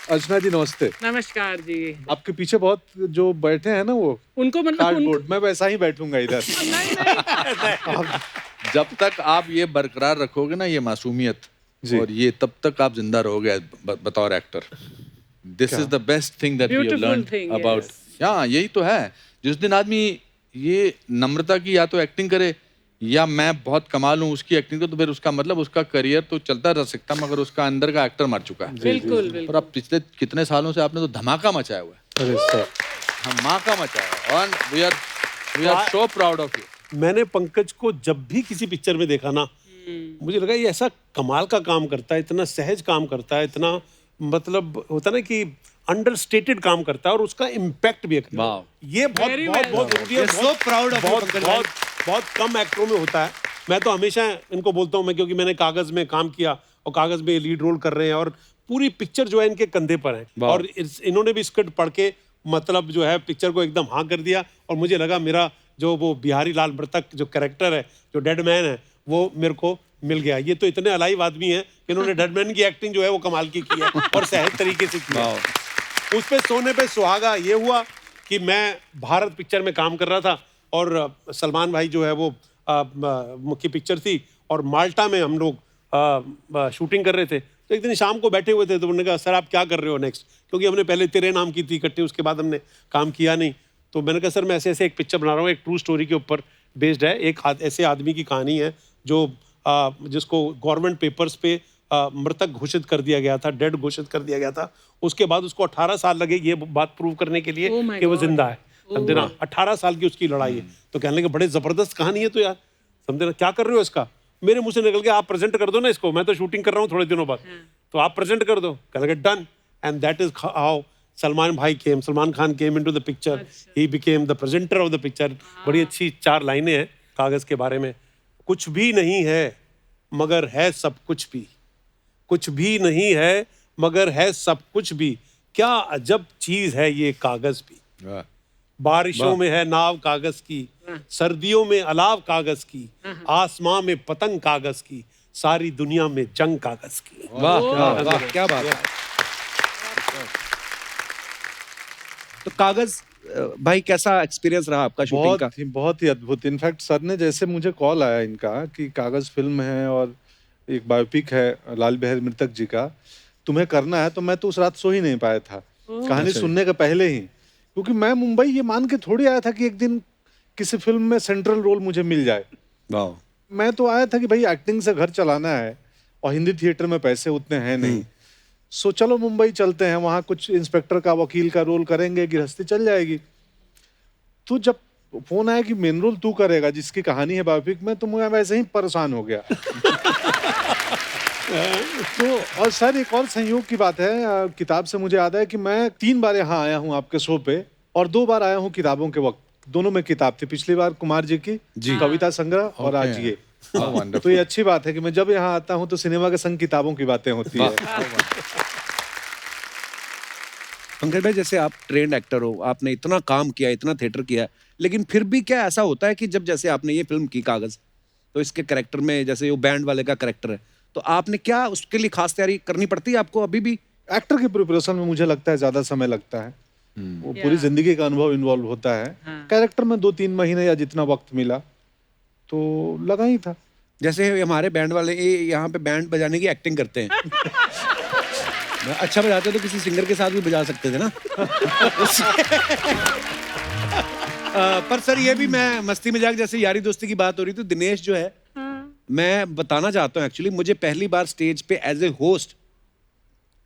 अर्चना जी नमस्ते। नमस्कार जी। आपके पीछे बहुत जो बैठे हैं ना वो उनको मतलब कार्डबोर्ड, मैं वैसा ही बैठूंगा इधर। नहीं जब तक आप ये बरकरार रखोगे ना ये मासूमियत, जी। और ये तब तक आप जिंदा रहोगे बतौर actor. This is the best thing that we have Beautiful learned thing, about. yes. हाँ, यही तो है। जिस दिन आदमी ये नम्रता की या तो एक्टिंग करे या मैं बहुत कमाल हूँ उसकी एक्टिंग को, तो फिर उसका मतलब उसका करियर तो चलता रह सकता, मगर उसका अंदर का एक्टर मर चुका है। बिल्कुल और बिल्कुल। अब पिछले कितने सालों से आपने तो धमाका मचाया हुआ है, अरे सर, धमाका मचाया, और we are so proud of you. मैंने पंकज को जब भी किसी पिक्चर में देखा ना, मुझे लगा ये ऐसा कमाल का काम करता है, इतना सहज काम करता है, इतना मतलब होता ना कि अंडरस्टेटेड काम करता है, और उसका इम्पैक्ट भी है। वाह। ये बहुत Very बहुत well. बहुत जरूरी है। So proud of you, बहुत पंकज भाई। बहुत बहुत कम एक्टरों में होता है। मैं तो हमेशा इनको बोलता हूँ, मैं क्योंकि मैंने कागज में काम किया और कागज में लीड रोल कर रहे हैं, और पूरी पिक्चर जो है इनके कंधे पर है, वाह। और इन्होंने भी स्क्रिप्ट पढ़ के मतलब जो है पिक्चर को एकदम हाँ कर दिया, और मुझे लगा मेरा जो वो बिहारी लाल मृतक जो कैरेक्टर है, जो डेड मैन है, वो मेरे को मिल गया। ये तो इतने अलाइव आदमी हैं कि इन्होंने डेड मैन की एक्टिंग जो है वो कमाल की है और सहज तरीके से की है। उस पे सोने पे सुहागा ये हुआ कि मैं भारत पिक्चर में काम कर रहा था, और सलमान भाई जो है वो मुख्य पिक्चर थी, और माल्टा में हम लोग शूटिंग कर रहे थे। तो एक दिन शाम को बैठे हुए थे, तो उन्होंने कहा सर आप क्या कर रहे हो नेक्स्ट, क्योंकि हमने पहले तेरे नाम की थी इकट्ठे, उसके बाद हमने काम किया नहीं। तो मैंने कहा सर मैं ऐसे ऐसे एक पिक्चर बना रहा हूँ, एक ट्रू स्टोरी के ऊपर बेस्ड है। एक ऐसे आदमी की कहानी है जो जिसको गवर्नमेंट पेपर्स पे मृतक घोषित कर दिया गया था, डेड घोषित कर दिया गया था। उसके बाद उसको 18 साल लगे ये बात प्रूव करने के लिए Oh my कि वो God. जिंदा है, समझे ना। 18 साल की उसकी लड़ाई है। तो कहने लगे बड़े जबरदस्त कहानी है तो यार, समझे ना, क्या कर रहे हो इसका। मेरे मुंह से निकल के आप प्रेजेंट कर दो ना इसको, मैं तो शूटिंग कर रहा हूँ थोड़े दिनों बाद, तो आप प्रेजेंट कर दो। कहने लगे done, and that is how Salman Khan came into the picture, he became the presenter of the picture. बड़ी अच्छी 4 लाइनें हैं कागज के बारे में। कुछ भी नहीं है मगर है सब कुछ भी, कुछ भी नहीं है मगर है सब कुछ भी, क्या अजब चीज है ये कागज भी। बारिशों में है नाव कागज की, सर्दियों में अलाव कागज की, आसमां में पतंग कागज की, सारी दुनिया में जंग कागज की। वाह वाह वाह, क्या बात है। तो कागज भाई कैसा एक्सपीरियंस रहा आपका शूटिंग का? बहुत ही अद्भुत। इनफैक्ट सर ने जैसे मुझे कॉल आया इनका कि कागज फिल्म है और एक बायोपिक है लाल बिहारी मृतक जी का, तुम्हें करना है, तो मैं तो उस रात सो ही नहीं पाया था कहानी सुनने के पहले ही, क्योंकि मैं मुंबई ये मान के थोड़ी आया था कि एक दिन किसी फिल्म में सेंट्रल रोल मुझे मिल जाए। वाह। मैं तो आया था कि भाई एक्टिंग से घर चलाना है, और हिंदी थिएटर में पैसे उतने हैं नहीं, सो चलो मुंबई चलते हैं, वहाँ कुछ इंस्पेक्टर का वकील का रोल करेंगे, गृहस्थी चल जाएगी। तो जब फोन आया कि मेन रोल तू करेगा जिसकी कहानी है बायोपिक में, तो मैं वैसे ही परेशान हो गया। तो और सर एक और संयोग की बात है, किताब से मुझे याद है कि मैं 3 बार यहाँ आया हूँ आपके शो पे, और 2 बार आया हूँ किताबों के वक्त, दोनों में किताब थी। पिछली बार कुमार जी की कविता संग्रह, और आज ये। तो ये अच्छी बात है कि मैं जब यहाँ आता हूँ तो सिनेमा के संग किताबों की बातें होती है। पंकज भाई जैसे आप ट्रेंड एक्टर हो, आपने इतना काम किया, इतना थिएटर किया, लेकिन फिर भी क्या ऐसा होता है कि जब जैसे आपने ये फिल्म की कागज, तो इसके कैरेक्टर में जैसे वो बैंड वाले का कैरेक्टर है, तो आपने क्या उसके लिए खास तैयारी करनी पड़ती है आपको अभी भी? एक्टर की प्रिपरेशन में मुझे लगता है ज्यादा समय लगता है, वो पूरी जिंदगी का अनुभव इन्वॉल्व होता है। कैरेक्टर में 2-3 महीने या जितना वक्त मिला तो लगा ही था। जैसे हमारे बैंड वाले यहाँ पे बैंड बजाने की एक्टिंग करते हैं। अच्छा बजाते तो किसी सिंगर के साथ भी बजा सकते थे ना। पर सर ये भी मैं मस्ती मजाक जैसे यारी दोस्ती की बात हो रही, तो दिनेश जो है, मैं बताना चाहता हूँ एक्चुअली, मुझे पहली बार स्टेज पे एज ए होस्ट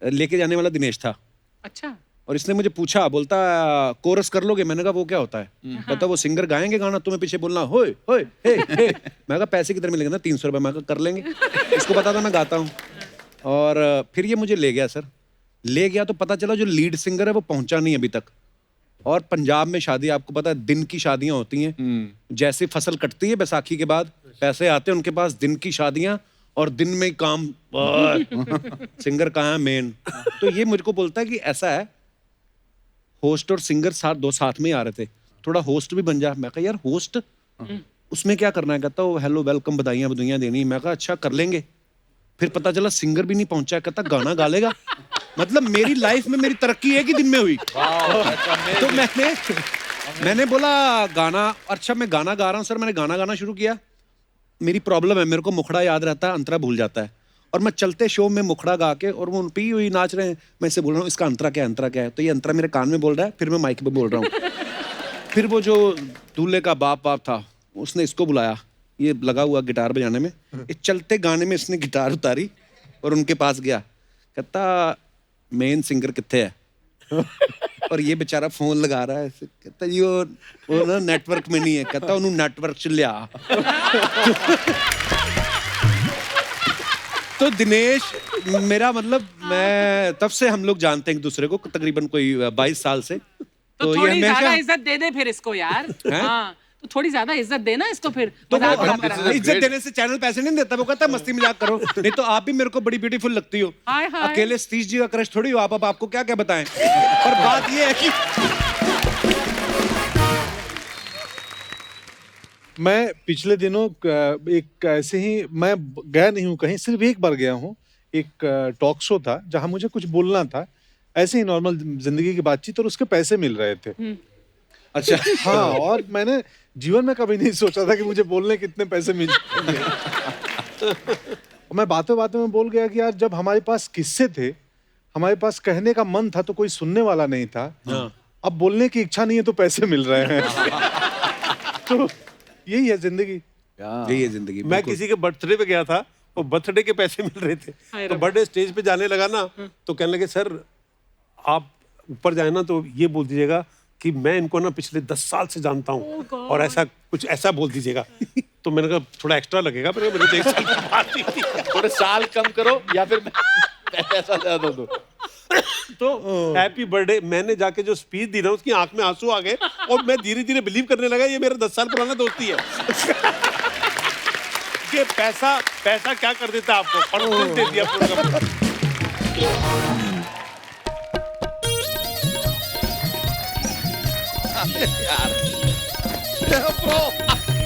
लेके जाने वाला दिनेश था। अच्छा। और इसने मुझे पूछा, बोलता कोरस कर लोगे? मैंने कहा वो क्या होता है? कहता वो सिंगर गाएंगे गाना, तुम्हें पीछे बोलना होए होए हे हे। मैं कहा पैसे किधर मिलेंगे ना? 300 रुपए। मैं कहा कर लेंगे। इसको पता था मैं गाता हूँ। और फिर ये मुझे ले गया सर, ले गया तो पता चला जो लीड सिंगर है वो पहुंचा नहीं अभी तक। और पंजाब में शादी, आपको पता है दिन की शादियां होती हैं, जैसे फसल कटती है बैसाखी के बाद, पैसे आते हैं उनके पास, दिन की शादियां और दिन में ही काम। सिंगर कहाँ है मेन? तो ये मुझको बोलता है कि ऐसा है, होस्ट और सिंगर साथ में ही आ रहे थे, थोड़ा होस्ट भी बन जा। मैं कहा यार होस्ट उसमें क्या करना है? कहता वो हेलो वेलकम बधाइयां बधाइयां देनी। मैं कहा अच्छा कर लेंगे। फिर पता चला सिंगर भी नहीं पहुंचा, कहता गाना गा लेगा। मतलब मेरी लाइफ में मेरी तरक्की एक ही दिन में हुई। तो मैंने बोला गाना, अच्छा मैं गाना गा रहा हूँ सर, मैंने गाना गाना शुरू किया। मेरी प्रॉब्लम है, मेरे को मुखड़ा याद रहता है, अंतरा भूल जाता है। और मैं चलते शो में मुखड़ा गा के, और वो पी हुई नाच रहे हैं, मैं इससे बोल रहा हूँ इसका अंतरा क्या है, अंतरा क्या है। तो ये अंतरा मेरे कान में बोल रहा है, फिर मैं माइक पे बोल रहा हूँ। फिर वो जो दूल्हे का बाप था, उसने इसको बुलाया, ये लगा हुआ गिटार बजाने में। इस चलते गाने में इसने गिटार उतारी और उनके पास गया, कहता मेन सिंगर कितने है। और ये बेचारा फोन लगा रहा है, कहता वो ना नेटवर्क में नहीं है, कहता उन्होंने नेटवर्क च लिया। तो दिनेश मेरा मतलब, मैं तब से हम लोग जानते हैं एक दूसरे को, तकरीबन कोई 22 साल से। तो थोड़ी ज्यादा इज्जत दे दे फिर इसको यार। हाँ, तो थोड़ी ज्यादा इज्जत देना इसको फिर। तो मजाक उड़ाता रहता है। इज्जत देने से चैनल पैसे नहीं देता, वो कहता है मस्ती मजाक करो। नहीं तो आप भी मेरे को बड़ी ब्यूटीफुल लगती हो। हाय हाय। अकेले सतीश जी का क्रश थोड़ी हो आप, अब आपको क्या क्या बताएं। पर बात ये है कि मैं पिछले दिनों एक ऐसे ही, मैं गया नहीं हूँ कहीं, सिर्फ एक बार गया हूँ। एक टॉक शो था जहाँ मुझे कुछ बोलना था, ऐसे ही नॉर्मल जिंदगी की बातचीत, और उसके पैसे मिल रहे थे। अच्छा हाँ, और मैंने जीवन में कभी नहीं सोचा था कि मुझे बोलने कितने पैसे मिल जाएंगे। मैं बातों बातों में बोल गया कि यार जब हमारे पास किस्से थे, हमारे पास कहने का मन था, तो कोई सुनने वाला नहीं था। अब बोलने की इच्छा नहीं है तो पैसे मिल रहे हैं। तो यही है जिंदगी। यही है जिंदगी। मैं किसी के बर्थडे पे गया था और बर्थडे के पैसे मिल रहे थे, तो बर्थडे स्टेज पे जाने लगा ना, तो कहने लगे सर आप ऊपर जाए ना तो ये बोल दीजिएगा कि मैं इनको ना पिछले 10 साल से जानता हूँ, और ऐसा कुछ ऐसा बोल दीजिएगा। तो मैंने कहा थोड़ा एक्स्ट्रा लगेगा, मेरे को 1 साल की बात ही थी। थोड़े साल कम करो या फिर पैसा ज्यादा दो। तो हैप्पी बर्थडे मैंने जाके जो स्पीच दी ना, उसकी आंख में आंसू आ गए, और मैं धीरे धीरे बिलीव करने लगा ये मेरा 10 साल पुराना दोस्ती है। कि पैसा क्या कर देता आपको, कॉन्फिडेंस दे दिया पूरा का पूरा।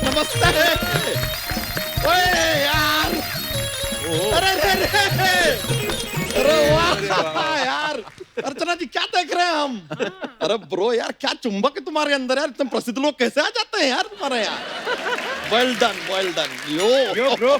नमस्ते। ओए यार, अरे वाह यार, अर्चना जी क्या देख रहे हैं हम? अरे ब्रो यार, क्या चुंबक है तुम्हारे अंदर यार, इतने प्रसिद्ध लोग कैसे आ जाते हैं यार तुम्हारे यहाँ। वेल डन यो ब्रो।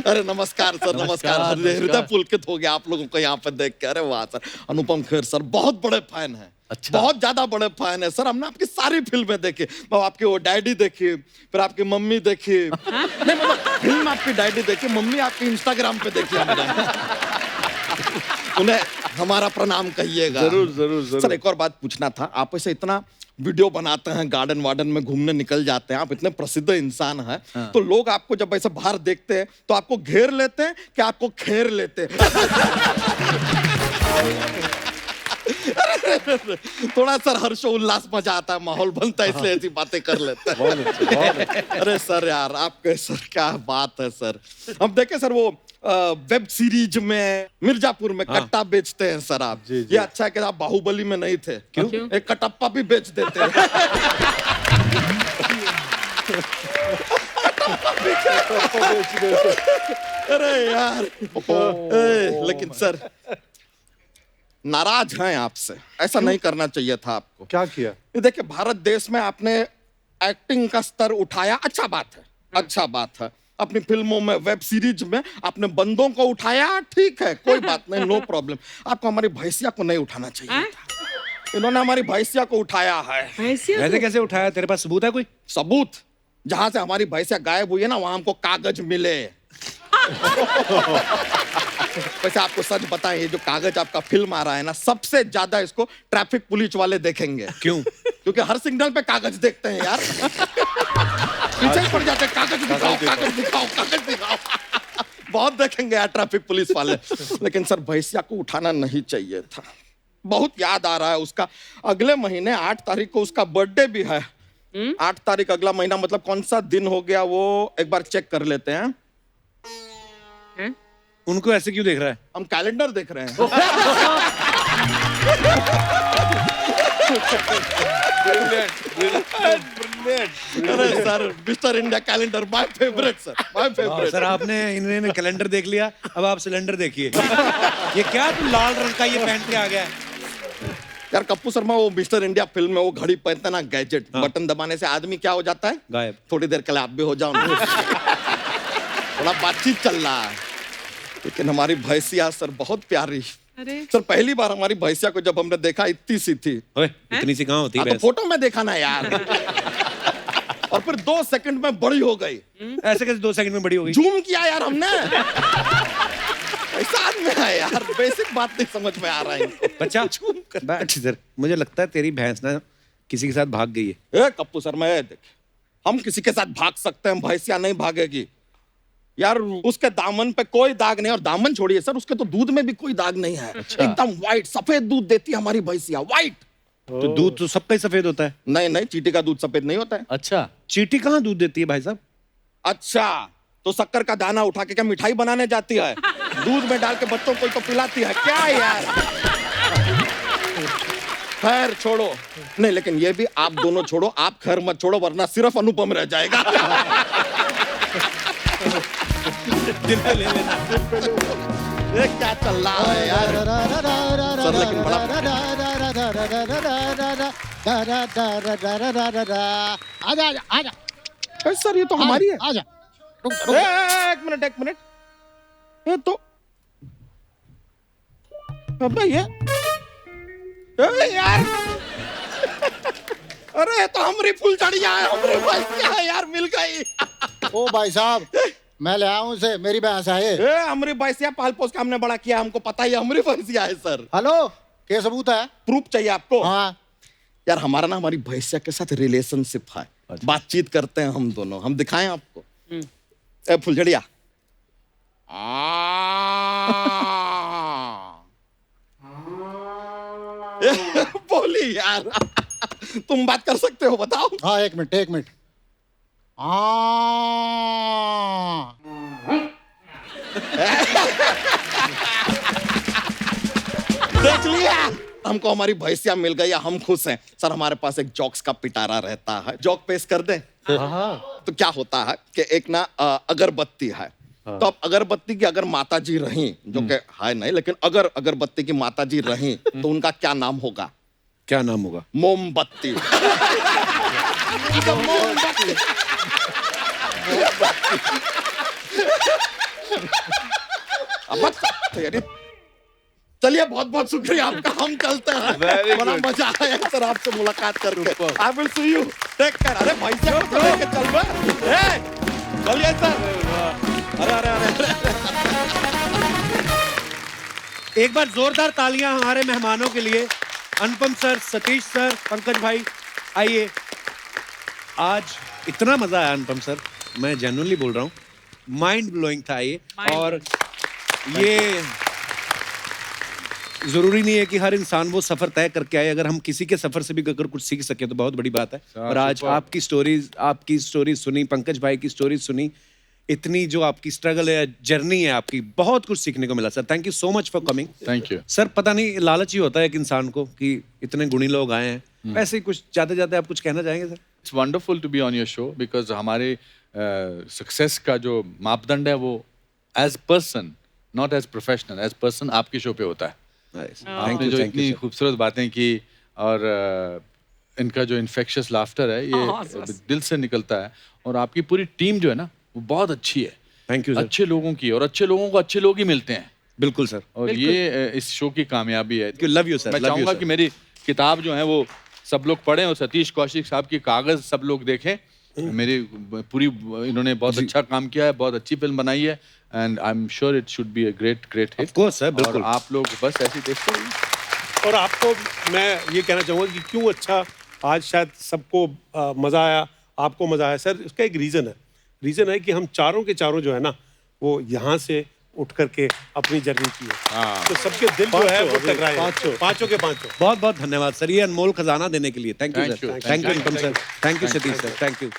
अरे नमस्कार सर, नमस्कार। हृदय पुलकित हो गया आप लोगों को यहाँ पे देख के। अरे वाह सर, अनुपम खेर सर बहुत बड़े फैन हैं। अच्छा। बहुत ज्यादा बड़े फैन है सर, हमने आपकी सारी फिल्में देखी। आपकी वो डैडी देखी, फिर आपकी मम्मी देखी। नहीं मतलब फिल्म आपकी डैडी देखी, मम्मी आपकी इंस्टाग्राम पे देखी हमने। उन्हें हमारा प्रणाम कहिएगा। जरूर। सर एक और बात पूछना था, आप ऐसे इतना वीडियो बनाते हैं, गार्डन वार्डन में घूमने निकल जाते हैं, आप इतने प्रसिद्ध इंसान हैं, तो लोग आपको जब ऐसे बाहर देखते हैं तो आपको घेर लेते हैं कि आपको घेर लेते हैं? थोड़ा सर हर्षोल्लास मजा आता है, माहौल बनता है, इसलिए ऐसी बातें कर लेते हैं। अरे सर यार, आपके सर क्या बात है सर। हम देखे सर वो वेब सीरीज में मिर्जापुर में कट्टा बेचते हैं सर आप। ये अच्छा है कि आप बाहुबली में नहीं थे। क्यों? एक कटप्पा भी बेच देते हैं। अरे यार, लेकिन सर नाराज हैं आपसे, ऐसा नहीं करना चाहिए था आपको। क्या किया? ये देखिए, भारत देश में आपने एक्टिंग का स्तर उठाया, अच्छा बात है, अच्छा बात है। अपनी फिल्मों में, वेब सीरीज में आपने बंदों को उठाया, ठीक है, कोई बात नहीं, नो प्रॉब्लम। आपको हमारी भैंसिया को नहीं उठाना चाहिए था। इन्होंने हमारी भैंसिया को उठाया है। वैसे कैसे उठाया? तेरे पास सबूत है कोई? सबूत? जहां से हमारी भैंसिया गायब हुई है ना, वहां हमको कागज मिले। वैसे आपको सच बताएं, ये जो कागज आपका फिल्म आ रहा है ना, सबसे ज्यादा इसको ट्रैफिक पुलिस वाले देखेंगे। क्यों? क्योंकि हर सिग्नल पे कागज देखते हैं यार। पीछे ही पड़ जाते हैं, कागज दिखाओ, कागज दिखाओ, कागज दिखाओ। बहुत देखेंगे यार ट्रैफिक पुलिस वाले। लेकिन सर भैंसिया को उठाना नहीं चाहिए था। बहुत याद आ रहा है उसका। अगले महीने 8 तारीख को उसका बर्थडे भी है। 8 तारीख अगला महीना, मतलब कौन सा दिन हो गया वो एक बार चेक कर लेते हैं। उनको ऐसे क्यों देख रहा है? हम कैलेंडर देख रहे हैं। अरे sir mister India calendar my favourite sir, my favourite. Sir आपने इन्होंने कैलेंडर देख लिया, अब आप सिलेंडर देखिए। ये क्या तू लाल रंग का ये पहन के आ गया है? यार कप्पू शर्मा, वो मिस्टर इंडिया फिल्म में वो घड़ी पहनते ना, गैजेट, बटन दबाने से आदमी क्या हो जाता है? गायब। थोड़ी देर के लिए आप भी हो जाओ ना। थोड़ा बातचीत चल रहा है। लेकिन हमारी भैंसिया सर बहुत प्यारी। अरे सर पहली बार हमारी भैंसिया को जब हमने देखा इतनी सी थी। ओए, इतनी सी कहाँ होती है तो भैंस? फोटो में देखा ना यार। और फिर 2 सेकंड में बड़ी हो गई। ऐसे कैसे 2 सेकंड में बड़ी हो गई? जूम किया यार हमने। ऐसा आदमी है यार, बेसिक बात नहीं समझ में आ रहा है इनको। बच्चा बैठ इधर। मुझे लगता है तेरी भैंस ना किसी के साथ भाग गई है। ए कप्पू सर, मैं देख, हम किसी के साथ भाग सकते हैं, भैंसिया नहीं भागेगी यार। उसके दामन पे कोई दाग नहीं, और दामन छोड़िए सर, उसके तो दूध में भी कोई दाग नहीं है। एकदम व्हाइट सफेद दूध देती है हमारी भैंसिया, व्हाइट। तो दूध तो सबका ही सफेद होता है। नहीं नहीं, चींटी का दूध सफेद नहीं होता है। अच्छा, चींटी कहाँ दूध देती है भाई साहब? अच्छा, तो शक्कर का दाना उठा के क्या मिठाई बनाने जाती है? दूध में डाल के बच्चों को तो पिलाती है क्या यार? खैर छोड़ो। नहीं लेकिन ये भी आप दोनों छोड़ो, आप खैर मत छोड़ो, वरना सिर्फ अनुपम रह जाएगा। दिल पे ले लेना। ये क्या चल रहा है यार? सर लेकिन बड़ा आजा आजा आजा सर, ये तो हमारी है। आजा एक मिनट। ये तो अबे ये यार। अरे ये तो हमारी फुलझड़िया है, हमारी भैंसिया है यार, मिल गई। ओ भाई साहब, मैं ले आऊं उसे, मेरी भैंस है ये। हमारी भैंसिया पाल पोस के हमने बड़ा किया, हमको पता ही है हमारी भैंसिया है सर। हेलो, क्या सबूत है? प्रूफ चाहिए आपको? हाँ यार हमारा ना हमारी भैंसिया के साथ रिलेशनशिप है, बातचीत करते हैं हम दोनों, हम दिखाएं आपको? ए फुलझड़िया, बोली यार। तुम बात कर सकते हो, बताओ। हाँ, एक मिनट। देख लिया, हमको हमारी भैंसिया मिल गई, हम खुश हैं सर। हमारे पास एक जोक्स का पिटारा रहता है, जोक पेश कर दे। तो क्या होता है कि एक ना अगरबत्ती है। तो अब अगरबत्ती की अगर माता जी रही, जो कि है नहीं, लेकिन अगर अगरबत्ती की माता जी रही तो उनका क्या नाम होगा? क्या नाम होगा? मोमबत्ती। तो मोमबत्ती। अब मत यार। चलिए बहुत बहुत शुक्रिया आपका, हम चलते हैं। बड़ा मजा आया सर आपसे मुलाकात करके। I will see you, take care. अरे भाई साहब को लेके चल रहे, चलिए सर। अरे एक बार जोरदार तालियां हमारे मेहमानों के लिए। अनुपम सर, सतीश सर, पंकज भाई, आइए। आज इतना मजा आया अनुपम सर, मैं जेन्युइनली बोल रहा हूँ, माइंड ब्लोइंग था ये। और ये जरूरी नहीं है कि हर इंसान वो सफर तय करके आए, अगर हम किसी के सफर से भी अगर कुछ सीख सके तो बहुत बड़ी बात है। और आज आपकी स्टोरीज सुनी, पंकज भाई की स्टोरीज सुनी, इतनी जो आपकी स्ट्रगल है, जर्नी है आपकी, बहुत कुछ सीखने को मिला sir. Thank you so much for coming. Thank you sir. पता नहीं लालच ही होता है एक इंसान को कि इतने गुणी लोग आए हैं, वैसे ही कुछ जाते आप कुछ कहना चाहेंगे sir? It's wonderful to be on your show, because हमारे सक्सेस का जो मापदंड है वो as person, not as professional, as person आपके शो पे होता है। आपने जो इतनी खूबसूरत बातें की, और इनका जो इन्फेक्शियस लाफ्टर है ये दिल से निकलता है, और आपकी पूरी टीम जो है ना वो बहुत अच्छी है। Thank you sir. अच्छे लोगों की, और अच्छे लोगों को अच्छे लोग ही मिलते हैं। बिल्कुल सर। और ये इस शो की कामियाबी है। Love you sir. मैं चाहूंगा कि मेरी किताब जो है वो सब लोग पढ़ें, और सतीश कौशिक साहब की कागज सब लोग देखें। मेरी पूरी, इन्होंने बहुत अच्छा काम किया है, बहुत अच्छी फिल्म बनाई है, and I am sure it should be a great hit. Of course sir, बिल्कुल। और आप लोग बस ऐसे देखते रहिए। और आपको मैं ये कहना चाहूँगा कि क्यों अच्छा आज शायद सबको मज़ा आया, आपको मज़ा आया सर, इसका एक रीज़न है कि हम चारों के चारों जो है ना वो यहाँ से उठ करके अपनी जर्नी की है। तो सबके दिल जो है वो टकराए, पांचों के पांचों। बहुत बहुत धन्यवाद सर, ये अनमोल खजाना देने के लिए। Thank you sir. Thank you Anupam sir, thank you Satish sir, thank you.